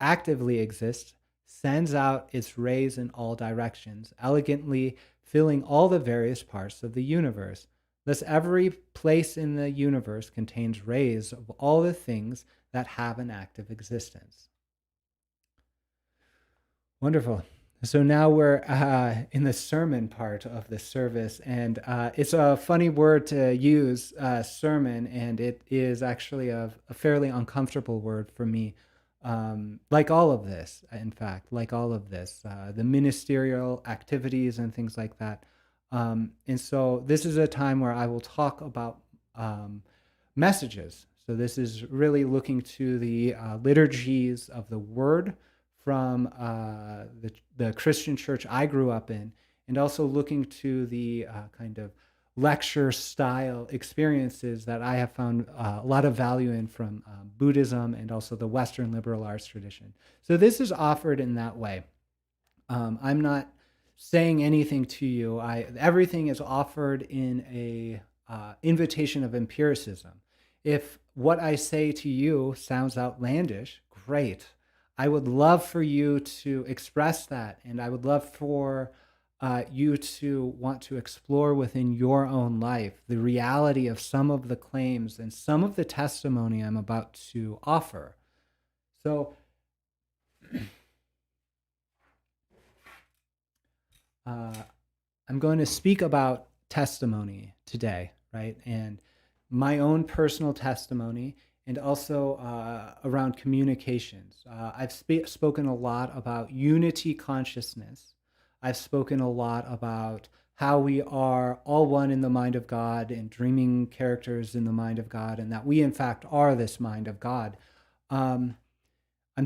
S1: actively exists sends out its rays in all directions, elegantly filling all the various parts of the universe. Thus, every place in the universe contains rays of all the things that have an active existence. Wonderful. So now we're in the sermon part of the service, and it's a funny word to use, sermon, and it is actually a fairly uncomfortable word for me. Like all of this, in fact, like all of this, the ministerial activities and things like that. And so this is a time where I will talk about messages. So this is really looking to the liturgies of the Word from the Christian church I grew up in, and also looking to the kind of lecture style experiences that I have found a lot of value in from Buddhism and also the Western liberal arts tradition. So this is offered in that way. I'm not saying anything to you. Everything is offered in a invitation of empiricism. If what I say to you sounds outlandish, great. I would love for you to express that, and I would love for you to want to explore within your own life the reality of some of the claims and some of the testimony I'm about to offer. So I'm going to speak about testimony today, right? And my own personal testimony, and also around communications. I've spoken a lot about unity consciousness. I've spoken a lot about how we are all one in the mind of God and dreaming characters in the mind of God, and that we, in fact, are this mind of God. I'm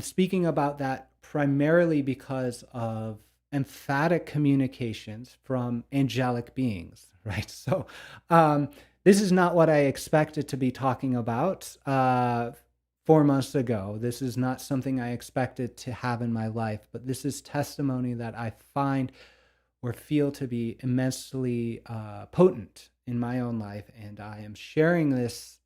S1: speaking about that primarily because of emphatic communications from angelic beings, right? So this is not what I expected to be talking about 4 months ago. This is not something I expected to have in my life, but this is testimony that I find or feel to be immensely potent in my own life. And I am sharing this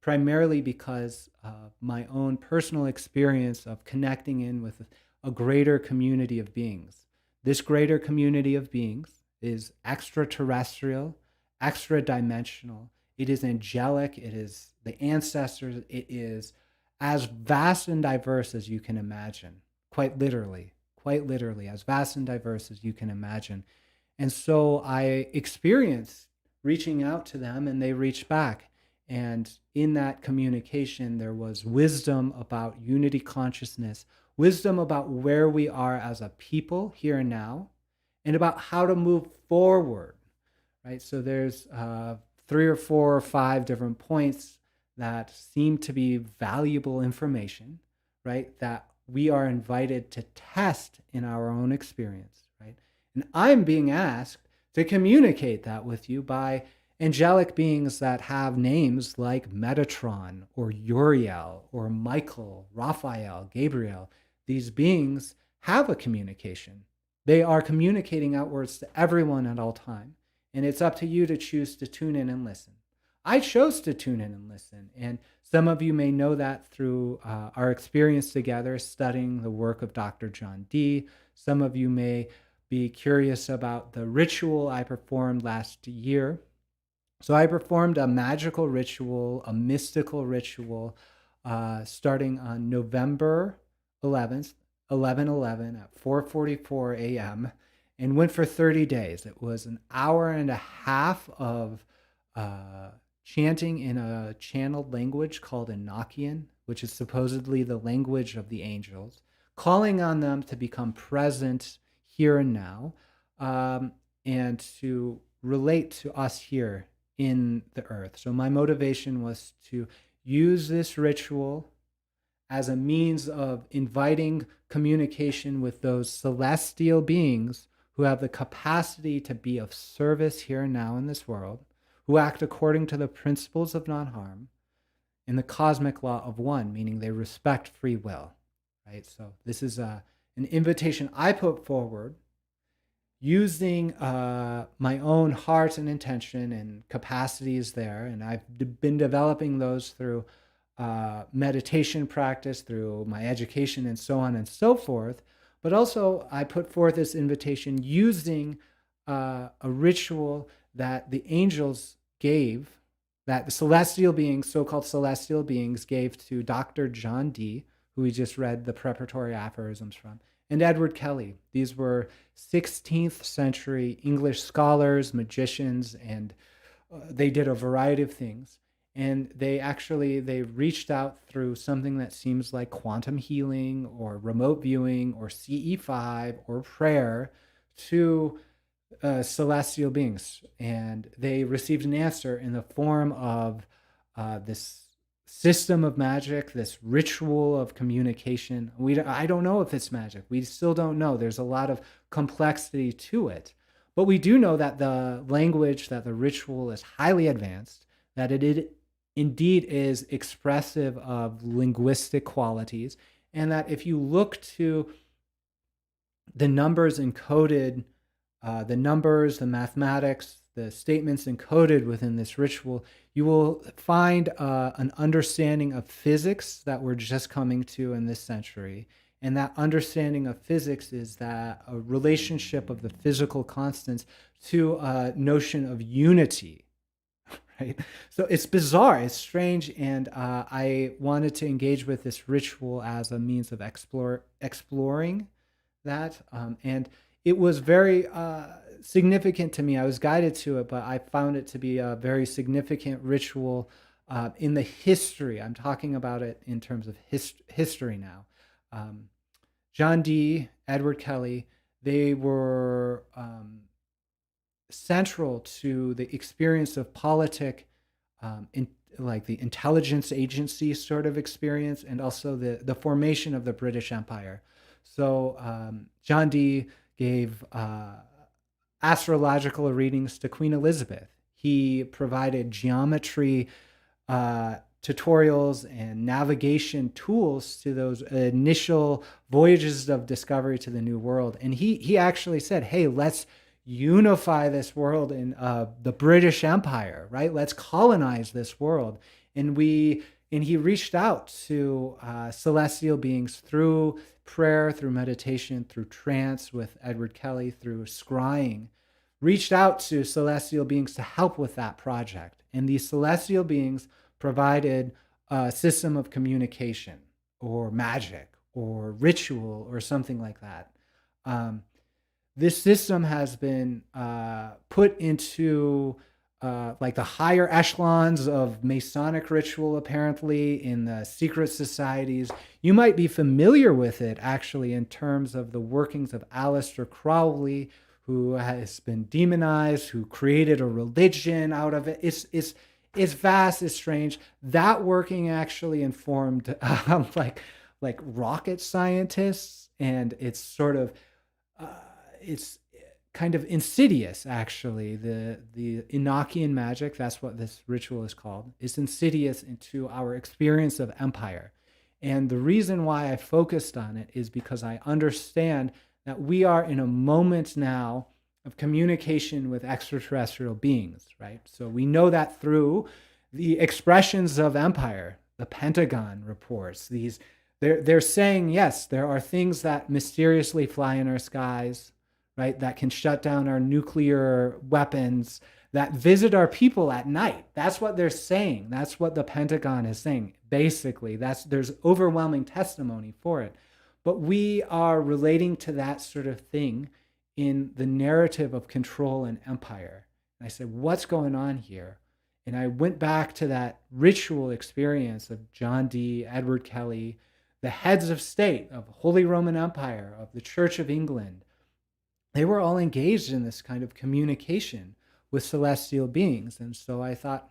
S1: primarily because of my own personal experience of connecting in with a greater community of beings. This greater community of beings is extraterrestrial, extra dimensional. It is angelic. It is the ancestors. It is as vast and diverse as you can imagine, quite literally, as vast and diverse as you can imagine. And so I experienced reaching out to them, and they reached back. And in that communication, there was wisdom about unity consciousness, wisdom about where we are as a people here and now, and about how to move forward. Right, so there's 3 or 4 or 5 different points that seem to be valuable information, right, that we are invited to test in our own experience, right? And I'm being asked to communicate that with you by angelic beings that have names like Metatron or Uriel or Michael, Raphael, Gabriel. These beings have a communication. They are communicating outwards to everyone at all time. And it's up to you to choose to tune in and listen. I chose to tune in and listen. And some of you may know that through our experience together studying the work of Dr. John Dee. Some of you may be curious about the ritual I performed last year. So I performed a magical ritual, a mystical ritual, starting on November 11th, 11/11 at 4:44 a.m., and went for 30 days. It was an hour and a half of chanting in a channeled language called Enochian, which is supposedly the language of the angels, calling on them to become present here and now, and to relate to us here in the earth. So my motivation was to use this ritual as a means of inviting communication with those celestial beings who have the capacity to be of service here and now in this world, who act according to the principles of non-harm in the cosmic law of one, meaning they respect free will, right? So this is an invitation I put forward using my own heart and intention and capacities there. And I've been developing those through meditation practice, through my education, and so on and so forth. But also, I put forth this invitation using a ritual that the angels gave, that the celestial beings, so-called celestial beings, gave to Dr. John Dee, who we just read the preparatory aphorisms from, and Edward Kelly. These were 16th century English scholars, magicians, and they did a variety of things. And they reached out through something that seems like quantum healing or remote viewing or CE5 or prayer to celestial beings. And they received an answer in the form of this system of magic, this ritual of communication. I don't know if it's magic. We still don't know. There's a lot of complexity to it. But we do know that the language, that the ritual is highly advanced, that it indeed is expressive of linguistic qualities, and that if you look to the numbers encoded, the numbers, the mathematics, the statements encoded within this ritual, you will find an understanding of physics that we're just coming to in this century. And that understanding of physics is that a relationship of the physical constants to a notion of unity, right? So it's bizarre, it's strange, and I wanted to engage with this ritual as a means of exploring that. And it was very significant to me. I was guided to it, but I found it to be a very significant ritual in the history. I'm talking about it in terms of history now. John Dee, Edward Kelly, they were central to the experience of politic, like the intelligence agency sort of experience, and also the formation of the British Empire. So John Dee gave astrological readings to Queen Elizabeth. He provided geometry tutorials and navigation tools to those initial voyages of discovery to the New World. And he actually said, hey, let's unify this world in the British Empire, right? Let's colonize this world. And he reached out to celestial beings through prayer, through meditation, through trance with Edward Kelly, through scrying, reached out to celestial beings to help with that project. And these celestial beings provided a system of communication or magic or ritual or something like that. This system has been put into like the higher echelons of Masonic ritual, apparently, in the secret societies. You might be familiar with it, actually, in terms of the workings of Aleister Crowley, who has been demonized, who created a religion out of it. It's vast, it's strange. That working actually informed like rocket scientists, and it's sort of it's kind of insidious, actually. The Enochian magic, that's what this ritual is called, is insidious into our experience of empire. And the reason why I focused on it is because I understand that we are in a moment now of communication with extraterrestrial beings, right? So we know that through the expressions of empire, the Pentagon reports, they're saying, yes, there are things that mysteriously fly in our skies, right, that can shut down our nuclear weapons, that visit our people at night. That's what they're saying. That's what the Pentagon is saying. Basically, there's overwhelming testimony for it. But we are relating to that sort of thing in the narrative of control and empire. And I said, what's going on here? And I went back to that ritual experience of John Dee, Edward Kelly, the heads of state of Holy Roman Empire, of the Church of England, they were all engaged in this kind of communication with celestial beings. And so I thought,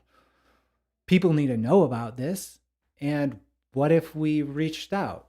S1: people need to know about this. And what if we reached out?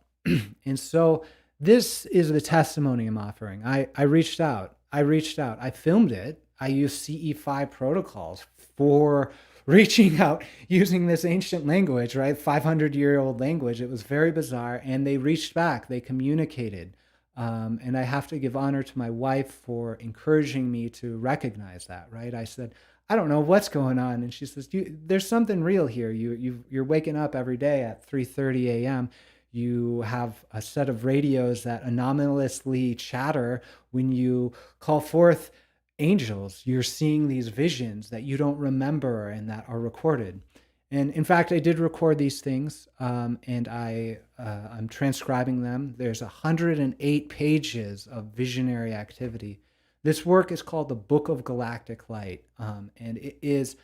S1: And so this is the testimony I'm offering. I reached out. I filmed it. I used CE5 protocols for reaching out using this ancient language, right? 500-year-old language. It was very bizarre. And they reached back. They communicated. And I have to give honor to my wife for encouraging me to recognize that, right? I said, I don't know what's going on. And she says, there's something real here. You're waking up every day at 3:30 a.m. You have a set of radios that anomalously chatter when you call forth angels. You're seeing these visions that you don't remember and that are recorded. And in fact, I did record these things, and I'm transcribing them. There's 108 pages of visionary activity. This work is called the Book of Galactic Light, and it is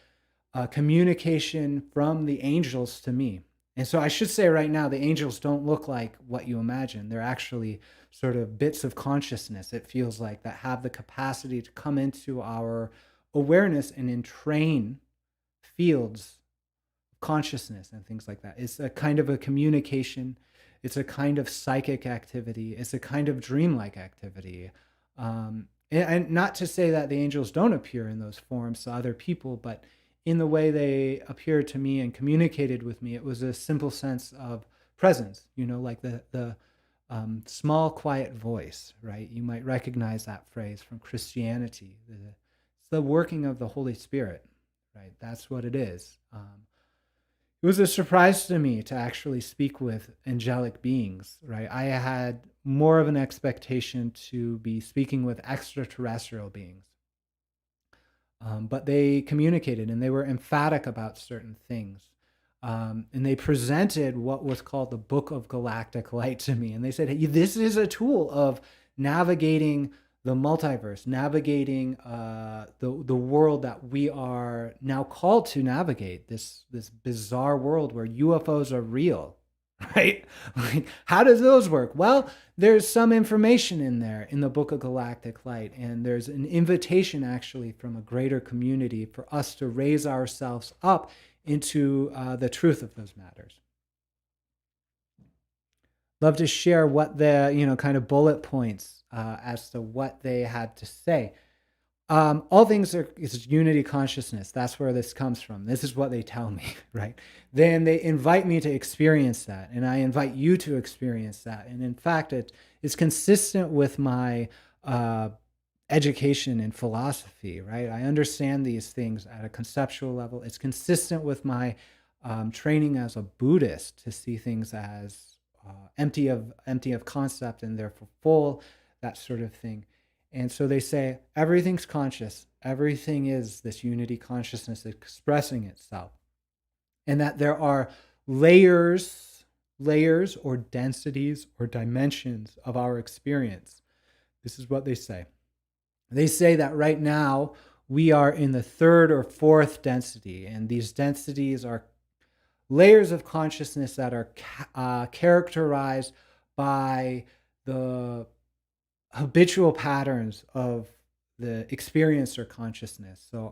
S1: a communication from the angels to me. And so I should say right now, the angels don't look like what you imagine. They're actually sort of bits of consciousness, it feels like, that have the capacity to come into our awareness and entrain fields of consciousness and things like that. It's a kind of a communication. It's a kind of psychic activity. It's a kind of dreamlike activity. And not to say that the angels don't appear in those forms to other people, but in the way they appeared to me and communicated with me, it was a simple sense of presence, like the small, quiet voice, right? You might recognize that phrase from Christianity. It's the working of the Holy Spirit, right? That's what it is. It was a surprise to me to actually speak with angelic beings, right? I had more of an expectation to be speaking with extraterrestrial beings. But they communicated and they were emphatic about certain things. And they presented what was called the Book of Galactic Light to me. And they said, hey, this is a tool of navigating the multiverse, navigating the world that we are now called to navigate, this bizarre world where UFOs are real, right? Like, how does those work? Well, there's some information in there in the Book of Galactic Light, and there's an invitation actually from a greater community for us to raise ourselves up into the truth of those matters. Love to share what the, kind of bullet points as to what they had to say. All things is unity consciousness. That's where this comes from. This is what they tell me, right? Then they invite me to experience that, and I invite you to experience that. And in fact, it's consistent with my education in philosophy, right? I understand these things at a conceptual level. It's consistent with my training as a Buddhist to see things as empty of concept and therefore full, that sort of thing. And so they say everything's conscious. Everything is this unity consciousness expressing itself. And that there are layers or densities or dimensions of our experience. This is what they say. They say that right now we are in the third or fourth density. And these densities are layers of consciousness that are characterized by the habitual patterns of the experiencer consciousness. So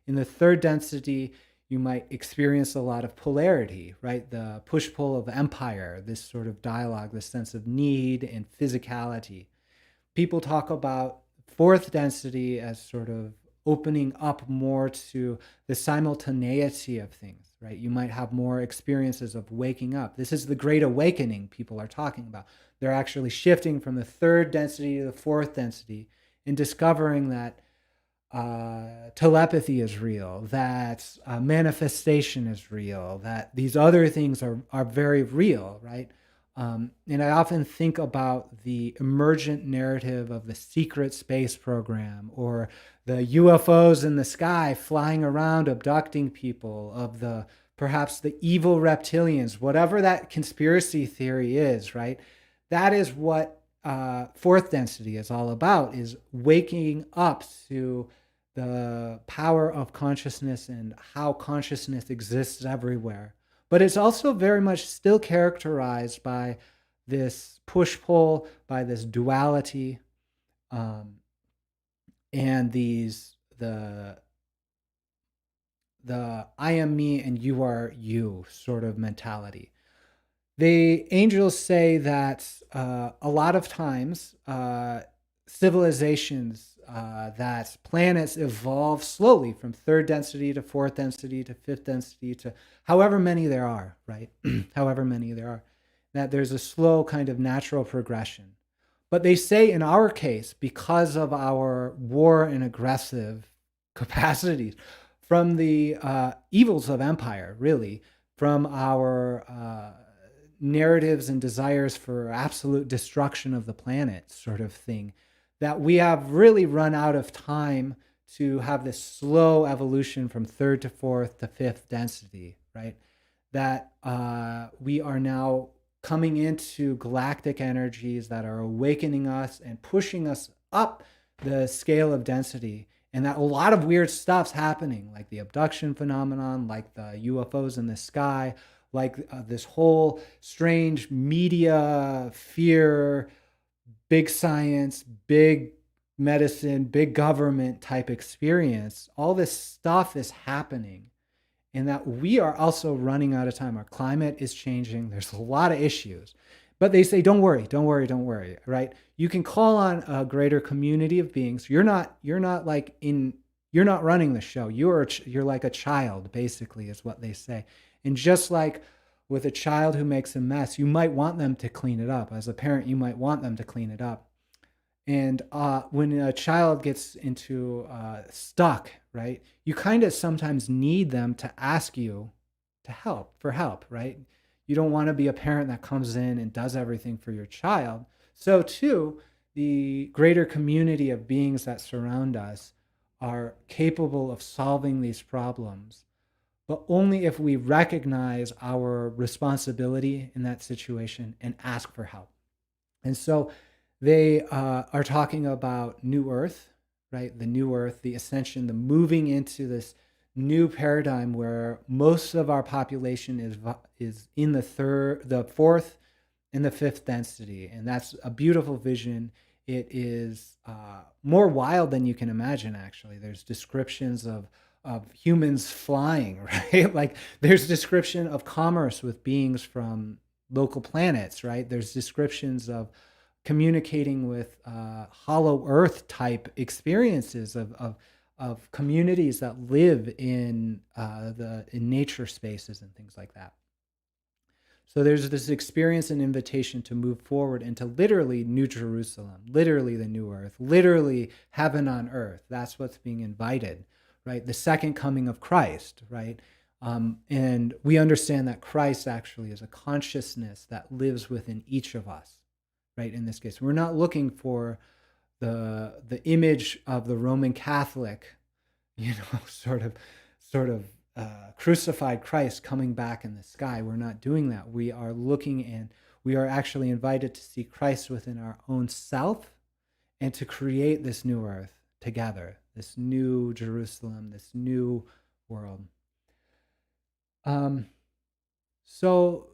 S1: in the third density, you might experience a lot of polarity, right? The push-pull of empire, this sort of dialogue, this sense of need and physicality. People talk about fourth density as sort of opening up more to the simultaneity of things, right? You might have more experiences of waking up. This is the great awakening people are talking about. They're actually shifting from the third density to the fourth density and discovering that telepathy is real, that manifestation is real, that these other things are very real, right? And I often think about the emergent narrative of the secret space program or the UFOs in the sky flying around abducting people, of perhaps the evil reptilians, whatever that conspiracy theory is, right? That is what fourth density is all about, is waking up to the power of consciousness and how consciousness exists everywhere. But it's also very much still characterized by this push-pull, by this duality, um, and the I am me and you are you sort of mentality. The angels say that a lot of times civilizations, that planets evolve slowly from third density to fourth density to fifth density to however many there are, right? However many there are, that there's a slow kind of natural progression. But they say in our case, because of our war and aggressive capacities, from the evils of empire, really, from our narratives and desires for absolute destruction of the planet, sort of thing, that we have really run out of time to have this slow evolution from third to fourth to fifth density, right? That we are now coming into galactic energies that are awakening us and pushing us up the scale of density, and that a lot of weird stuff's happening, like the abduction phenomenon, like the UFOs in the sky, like this whole strange media fear, big science, big medicine, big government type experience. All this stuff is happening, and that we are also running out of time. Our climate is changing. There's a lot of issues. But they say, don't worry, don't worry, don't worry, right? You can call on a greater community of beings. You're not running the show. You're like a child, basically, is what they say. And just like with a child who makes a mess, you might want them to clean it up. As a parent, you might want them to clean it up. And when a child gets into stuck, right, you kind of sometimes need them to ask you for help, right? You don't want to be a parent that comes in and does everything for your child. So too, the greater community of beings that surround us are capable of solving these problems, but only if we recognize our responsibility in that situation and ask for help. And so they are talking about New Earth, right? The New Earth, the ascension, the moving into this new paradigm where most of our population is in the fourth and the fifth density, and that's a beautiful vision. It is more wild than you can imagine. Actually, there's descriptions of humans flying, right? Like there's description of commerce with beings from local planets, right? There's descriptions of communicating with hollow earth type experiences of communities that live in in nature spaces and things like that. So there's this experience and invitation to move forward into literally New Jerusalem, literally the new earth, literally heaven on earth. That's what's being invited, right? The second coming of Christ, right? And we understand that Christ actually is a consciousness that lives within each of us, right? In this case, we're not looking for the image of the Roman Catholic, sort of crucified Christ coming back in the sky. We're not doing that. We are looking, and we are actually invited to see Christ within our own self and to create this new earth together, this new Jerusalem, this new world. So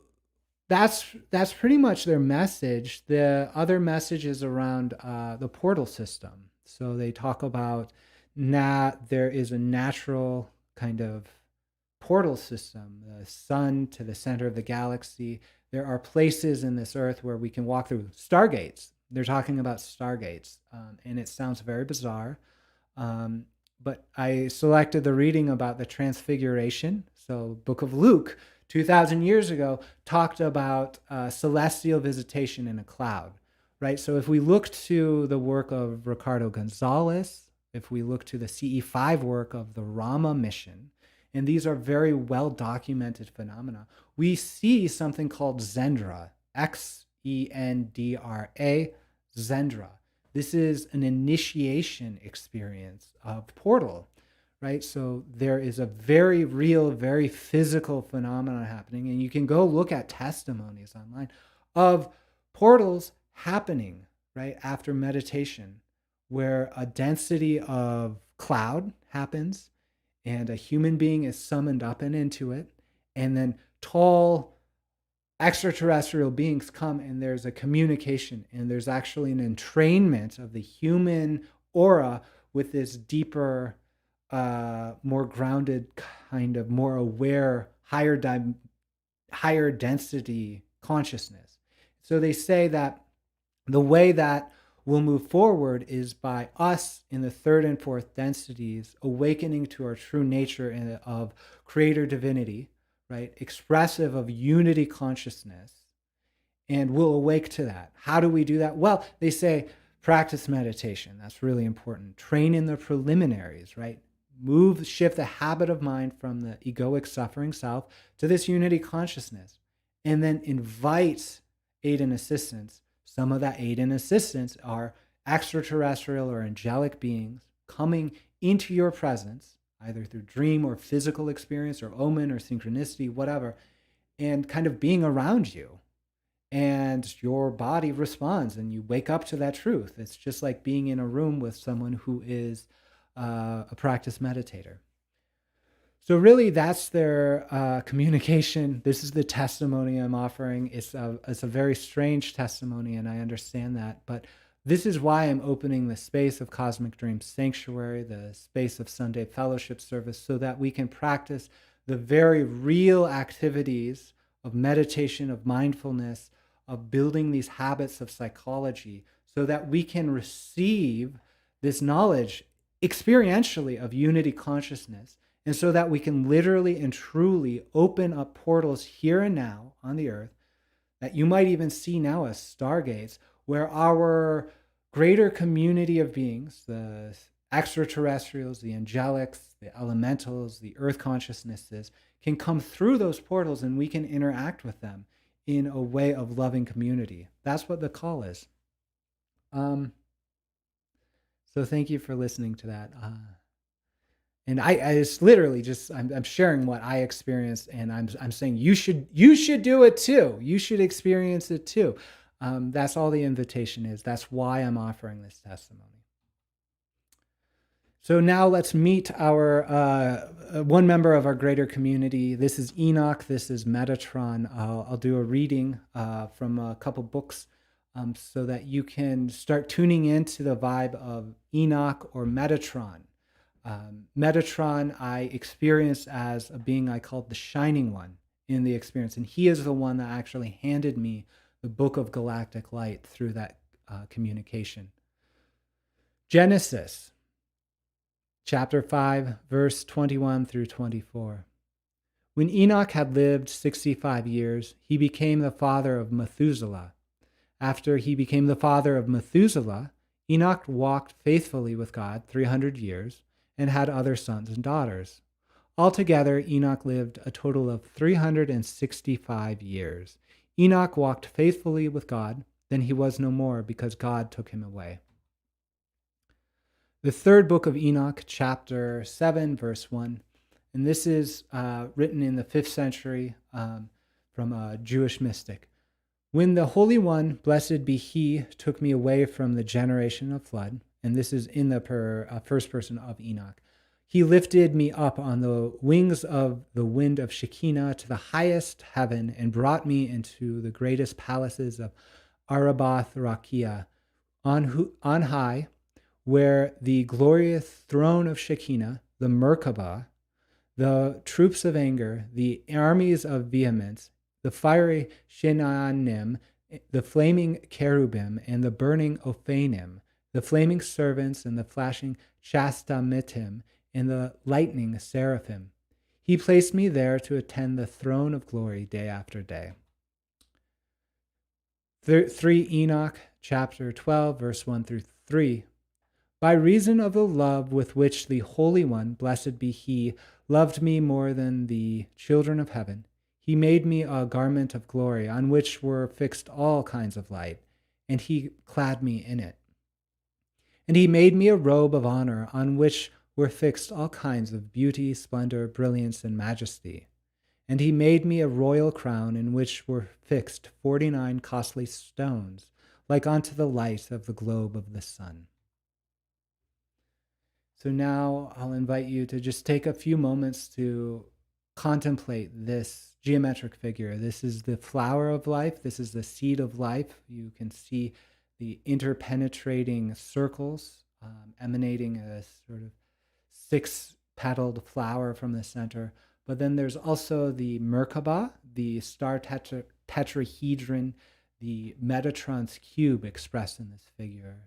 S1: that's pretty much their message. The other message is around the portal system. So they talk about there is a natural kind of portal system, the sun to the center of the galaxy. There are places in this earth where we can walk through stargates. They're talking about stargates, and it sounds very bizarre. But I selected the reading about the Transfiguration. So Book of Luke, 2,000 years ago, talked about celestial visitation in a cloud, right? So if we look to the work of Ricardo Gonzalez, if we look to the CE5 work of the Rama mission, and these are very well documented phenomena, we see something called Zendra, Xendra, Zendra. This is an initiation experience of portal, right? So there is a very real, very physical phenomenon happening, and you can go look at testimonies online of portals happening, right, after meditation, where a density of cloud happens and a human being is summoned up and into it, and then tall extraterrestrial beings come and there's a communication and there's actually an entrainment of the human aura with this deeper, more grounded, kind of more aware, higher density consciousness. So they say that the way that we'll move forward is by us in the third and fourth densities awakening to our true nature of creator divinity, right? Expressive of unity consciousness. And we'll awake to that. How do we do that? Well, they say practice meditation. That's really important. Train in the preliminaries, right? Shift the habit of mind from the egoic suffering self to this unity consciousness. And then invite aid and assistance. Some of that aid and assistance are extraterrestrial or angelic beings coming into your presence, either through dream or physical experience or omen or synchronicity, whatever, and kind of being around you. And your body responds and you wake up to that truth. It's just like being in a room with someone who is a practice meditator. So really, that's their communication. This is the testimony I'm offering. It's a very strange testimony, and I understand that. But this is why I'm opening the space of Cosmic Dream Sanctuary, the space of Sunday Fellowship Service, so that we can practice the very real activities of meditation, of mindfulness, of building these habits of psychology, so that we can receive this knowledge experientially of unity consciousness. And so that we can literally and truly open up portals here and now on the earth that you might even see now as stargates, where our greater community of beings, the extraterrestrials, the angelics, the elementals, the earth consciousnesses, can come through those portals and we can interact with them in a way of loving community. That's what the call is. So thank you for listening to that. And I it's literally just I'm sharing what I experienced, and I'm saying you should do it too. You should experience it too. That's all the invitation is. That's why I'm offering this testimony. So now let's meet our one member of our greater community. This is Enoch. This is Metatron. I'll do a reading from a couple books so that you can start tuning into the vibe of Enoch or Metatron. Metatron I experienced as a being I called the Shining One in the experience. And he is the one that actually handed me the Book of Galactic Light through that communication. Genesis, chapter 5, verse 21 through 24. When Enoch had lived 65 years, he became the father of Methuselah. After he became the father of Methuselah, Enoch walked faithfully with God 300 years, and had other sons and daughters. Altogether, Enoch lived a total of 365 years. Enoch walked faithfully with God, then he was no more because God took him away. The third book of Enoch, chapter 7, verse 1, and this is written in the 5th century from a Jewish mystic. When the Holy One, blessed be he, took me away from the generation of flood, and this is in the first person of Enoch. He lifted me up on the wings of the wind of Shekinah to the highest heaven and brought me into the greatest palaces of Arabath Rakia on high, where the glorious throne of Shekinah, the Merkabah, the troops of anger, the armies of vehemence, the fiery Shenanim, the flaming cherubim, and the burning Ophanim, the flaming servants and the flashing Shastamitim, and the lightning seraphim. He placed me there to attend the throne of glory day after day. 3 Enoch, chapter 12, verse 1 through 3. By reason of the love with which the Holy One, blessed be he, loved me more than the children of heaven, he made me a garment of glory on which were fixed all kinds of light, and he clad me in it. And he made me a robe of honor on which were fixed all kinds of beauty, splendor, brilliance, and majesty. And he made me a royal crown in which were fixed 49 costly stones, like unto the light of the globe of the sun. So now I'll invite you to just take a few moments to contemplate this geometric figure. This is the flower of life. This is the seed of life. You can see the interpenetrating circles emanating a sort of six-petaled flower from the center. But then there's also the Merkaba, the star tetrahedron, the Metatron's cube expressed in this figure.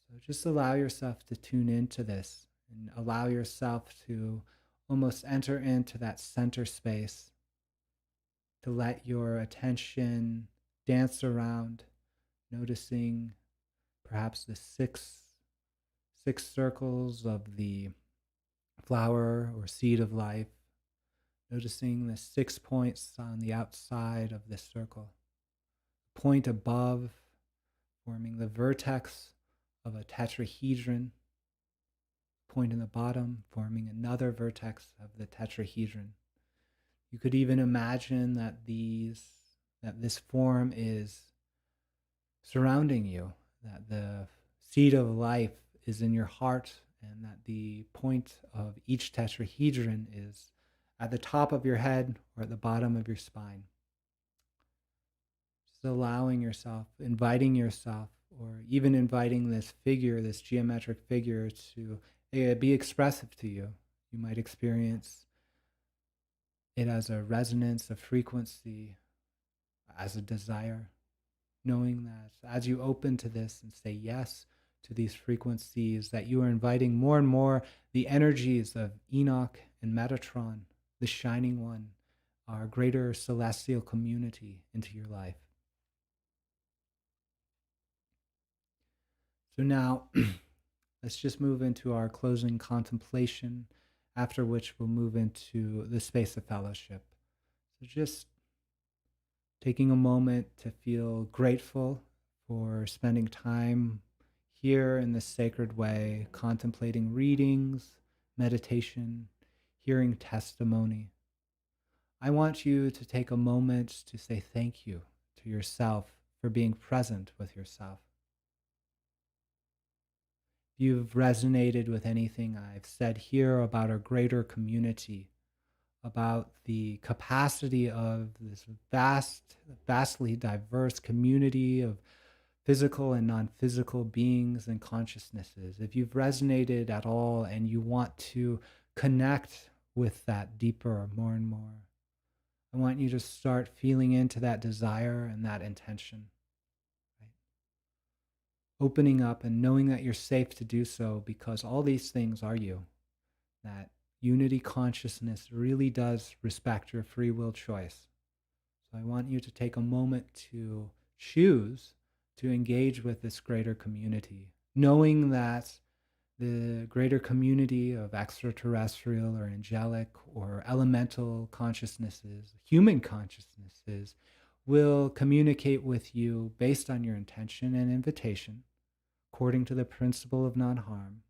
S1: So just allow yourself to tune into this and allow yourself to almost enter into that center space, to let your attention dance around, noticing perhaps the six circles of the flower or seed of life, noticing the 6 points on the outside of this circle, point above forming the vertex of a tetrahedron, point in the bottom forming another vertex of the tetrahedron. You could even imagine that this form is surrounding you, that the seed of life is in your heart, and that the point of each tetrahedron is at the top of your head or at the bottom of your spine. Just allowing yourself, inviting yourself, or even inviting this figure, this geometric figure, to be expressive to you. You might experience it as a resonance, a frequency, as a desire, knowing that as you open to this and say yes to these frequencies, that you are inviting more and more the energies of Enoch and Metatron, the Shining One, our greater celestial community, into your life. So now, let's just move into our closing contemplation, after which we'll move into the space of fellowship. So just taking a moment to feel grateful for spending time here in this sacred way, contemplating readings, meditation, hearing testimony. I want you to take a moment to say thank you to yourself for being present with yourself. If you've resonated with anything I've said here about our greater community, about the capacity of this vastly diverse community of physical and non-physical beings and consciousnesses, if you've resonated at all and you want to connect with that deeper, more and more, I want you to start feeling into that desire and that intention. Right? Opening up and knowing that you're safe to do so, because all these things are you. That unity consciousness really does respect your free will choice. So I want you to take a moment to choose to engage with this greater community, knowing that the greater community of extraterrestrial or angelic or elemental consciousnesses, human consciousnesses, will communicate with you based on your intention and invitation, according to the principle of non-harm,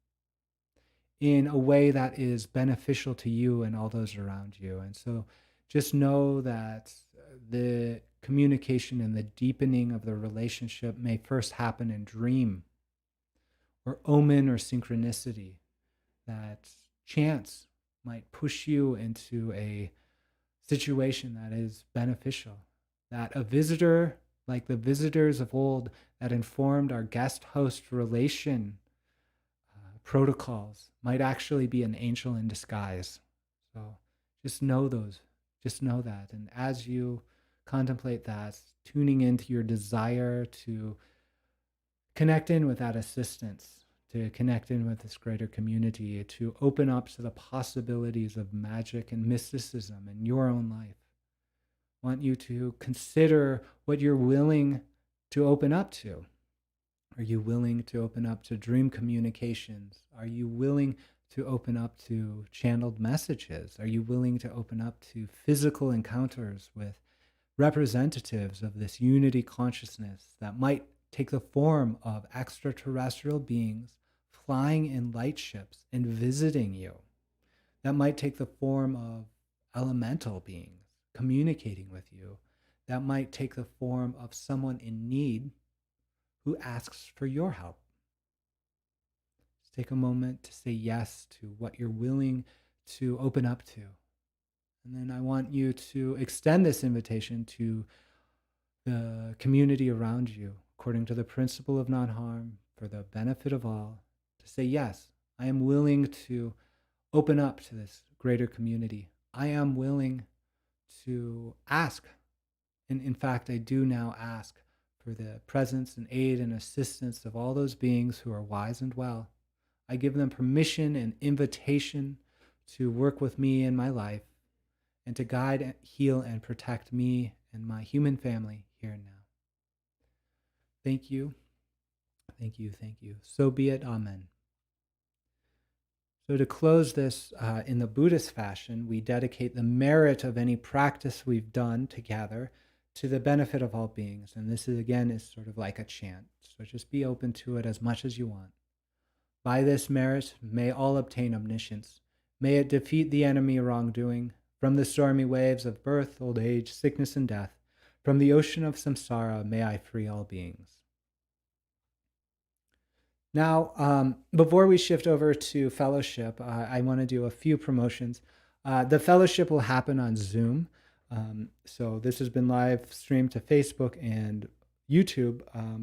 S1: in a way that is beneficial to you and all those around you. And so just know that the communication and the deepening of the relationship may first happen in dream or omen or synchronicity, that chance might push you into a situation that is beneficial, that a visitor, like the visitors of old that informed our guest-host relation protocols, might actually be an angel in disguise. So just know that. And as you contemplate that, tuning into your desire to connect in with that assistance, to connect in with this greater community, to open up to the possibilities of magic and mysticism in your own life. I want you to consider what you're willing to open up to. Are you willing to open up to dream communications? Are you willing to open up to channeled messages? Are you willing to open up to physical encounters with representatives of this unity consciousness that might take the form of extraterrestrial beings flying in light ships and visiting you? That might take the form of elemental beings communicating with you. That might take the form of someone in need who asks for your help. Just take a moment to say yes to what you're willing to open up to. And then I want you to extend this invitation to the community around you, according to the principle of non-harm, for the benefit of all, to say, yes, I am willing to open up to this greater community. I am willing to ask. And in fact, I do now ask for the presence and aid and assistance of all those beings who are wise and well. I give them permission and invitation to work with me in my life and to guide, heal, and protect me and my human family here and now. Thank you. Thank you. Thank you. So be it. Amen. So to close this in the Buddhist fashion, we dedicate the merit of any practice we've done together to the benefit of all beings. And this is, again, is sort of like a chant. So just be open to it as much as you want. By this merit, may all obtain omniscience. May it defeat the enemy wrongdoing. From the stormy waves of birth, old age, sickness, and death, from the ocean of samsara, may I free all beings. Now, before we shift over to fellowship, I want to do a few promotions. The fellowship will happen on Zoom. So this has been live streamed to Facebook and YouTube,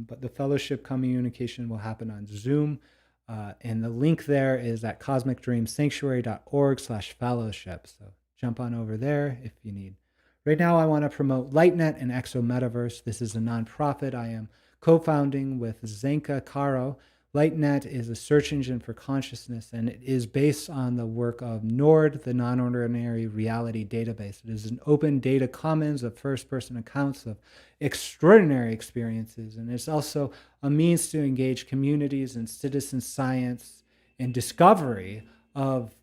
S1: but the fellowship communication will happen on Zoom. And the link there is at cosmicdreamsanctuary.org/fellowship. So jump on over there if you need. Right now, I want to promote LightNet and Exo Metaverse. This is a nonprofit I am co-founding with Zenka Caro. LightNet is a search engine for consciousness, and it is based on the work of Nord, the non-ordinary reality database. It is an open data commons of first-person accounts of extraordinary experiences, and it's also a means to engage communities and citizen science and discovery of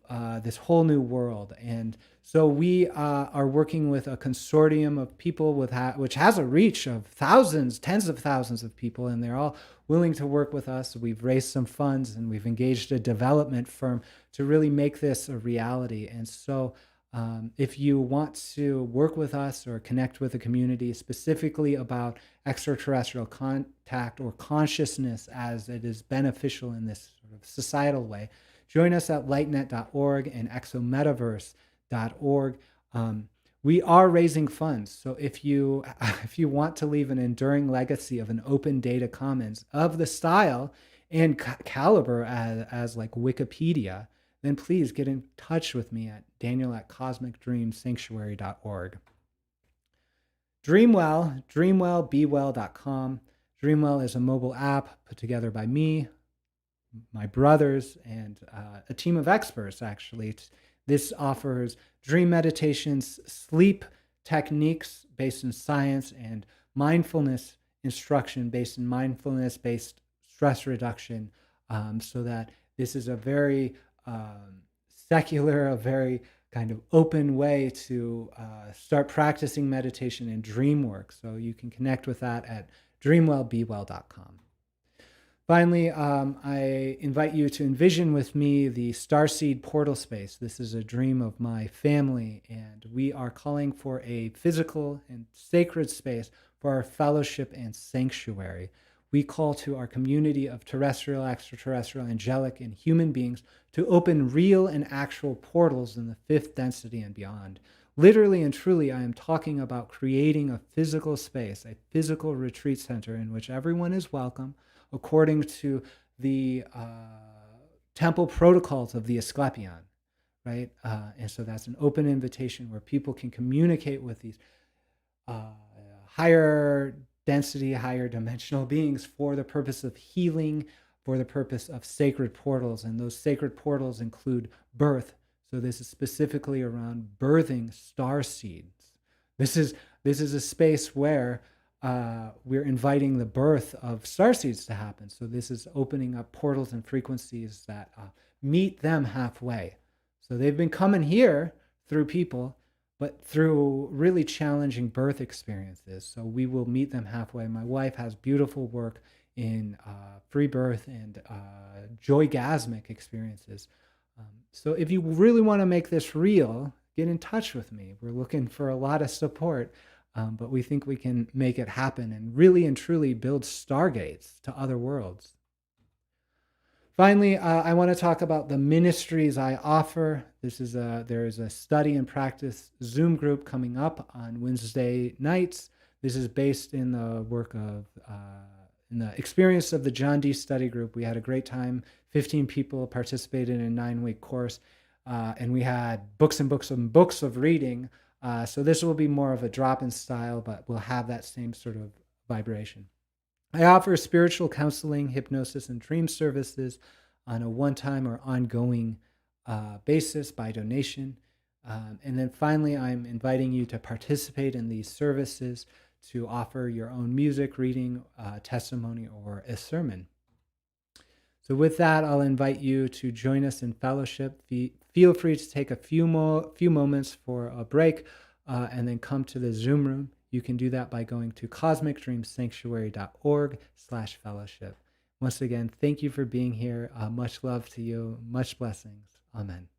S1: this whole new world. And so we are working with a consortium of people which has a reach of thousands, tens of thousands of people, and they're all willing to work with us. We've raised some funds and we've engaged a development firm to really make this a reality. And so if you want to work with us or connect with the community specifically about extraterrestrial contact or consciousness as it is beneficial in this sort of societal way, join us at lightnet.org and exometaverse.org. We are raising funds. So if you want to leave an enduring legacy of an open data commons of the style and caliber as like Wikipedia, then please get in touch with me at daniel@cosmicdreamsanctuary.org. Dreamwell, dreamwellbewell.com. Dreamwell is a mobile app put together by me, my brothers, and a team of experts, actually. This offers dream meditations, sleep techniques based in science, and mindfulness instruction based in mindfulness-based stress reduction, so that this is a very secular, a very kind of open way to start practicing meditation and dream work. So you can connect with that at dreamwellbewell.com. Finally, I invite you to envision with me the starseed portal space. This is a dream of my family, and we are calling for a physical and sacred space for our fellowship and sanctuary. We call to our community of terrestrial, extraterrestrial, angelic, and human beings to open real and actual portals in the fifth density and beyond. Literally and truly, I am talking about creating a physical space, a physical retreat center in which everyone is welcome, according to the temple protocols of the Asclepion, right? And so that's an open invitation where people can communicate with these higher density, higher dimensional beings for the purpose of healing, for the purpose of sacred portals. And those sacred portals include birth. So this is specifically around birthing star seeds. This is a space where we're inviting the birth of starseeds to happen. So this is opening up portals and frequencies that meet them halfway. So they've been coming here through people, but through really challenging birth experiences. So we will meet them halfway. My wife has beautiful work in free birth and joygasmic experiences. So if you really want to make this real, get in touch with me. We're looking for a lot of support. But we think we can make it happen and really and truly build stargates to other worlds. Finally, I want to talk about the ministries I offer. There is a study and practice Zoom group coming up on Wednesday nights. This is based in the work of in the experience of the John D study group. We had a great time. 15 people participated in a 9-week course, and we had books and books and books of reading. So this will be more of a drop-in style, but we'll have that same sort of vibration. I offer spiritual counseling, hypnosis, and dream services on a one-time or ongoing basis by donation. And then finally, I'm inviting you to participate in these services to offer your own music, reading, testimony, or a sermon. So with that, I'll invite you to join us in fellowship. Feel free to take a few moments for a break and then come to the Zoom room. You can do that by going to cosmicdreamsanctuary.org/fellowship. Once again, thank you for being here. Much love to you. Much blessings. Amen.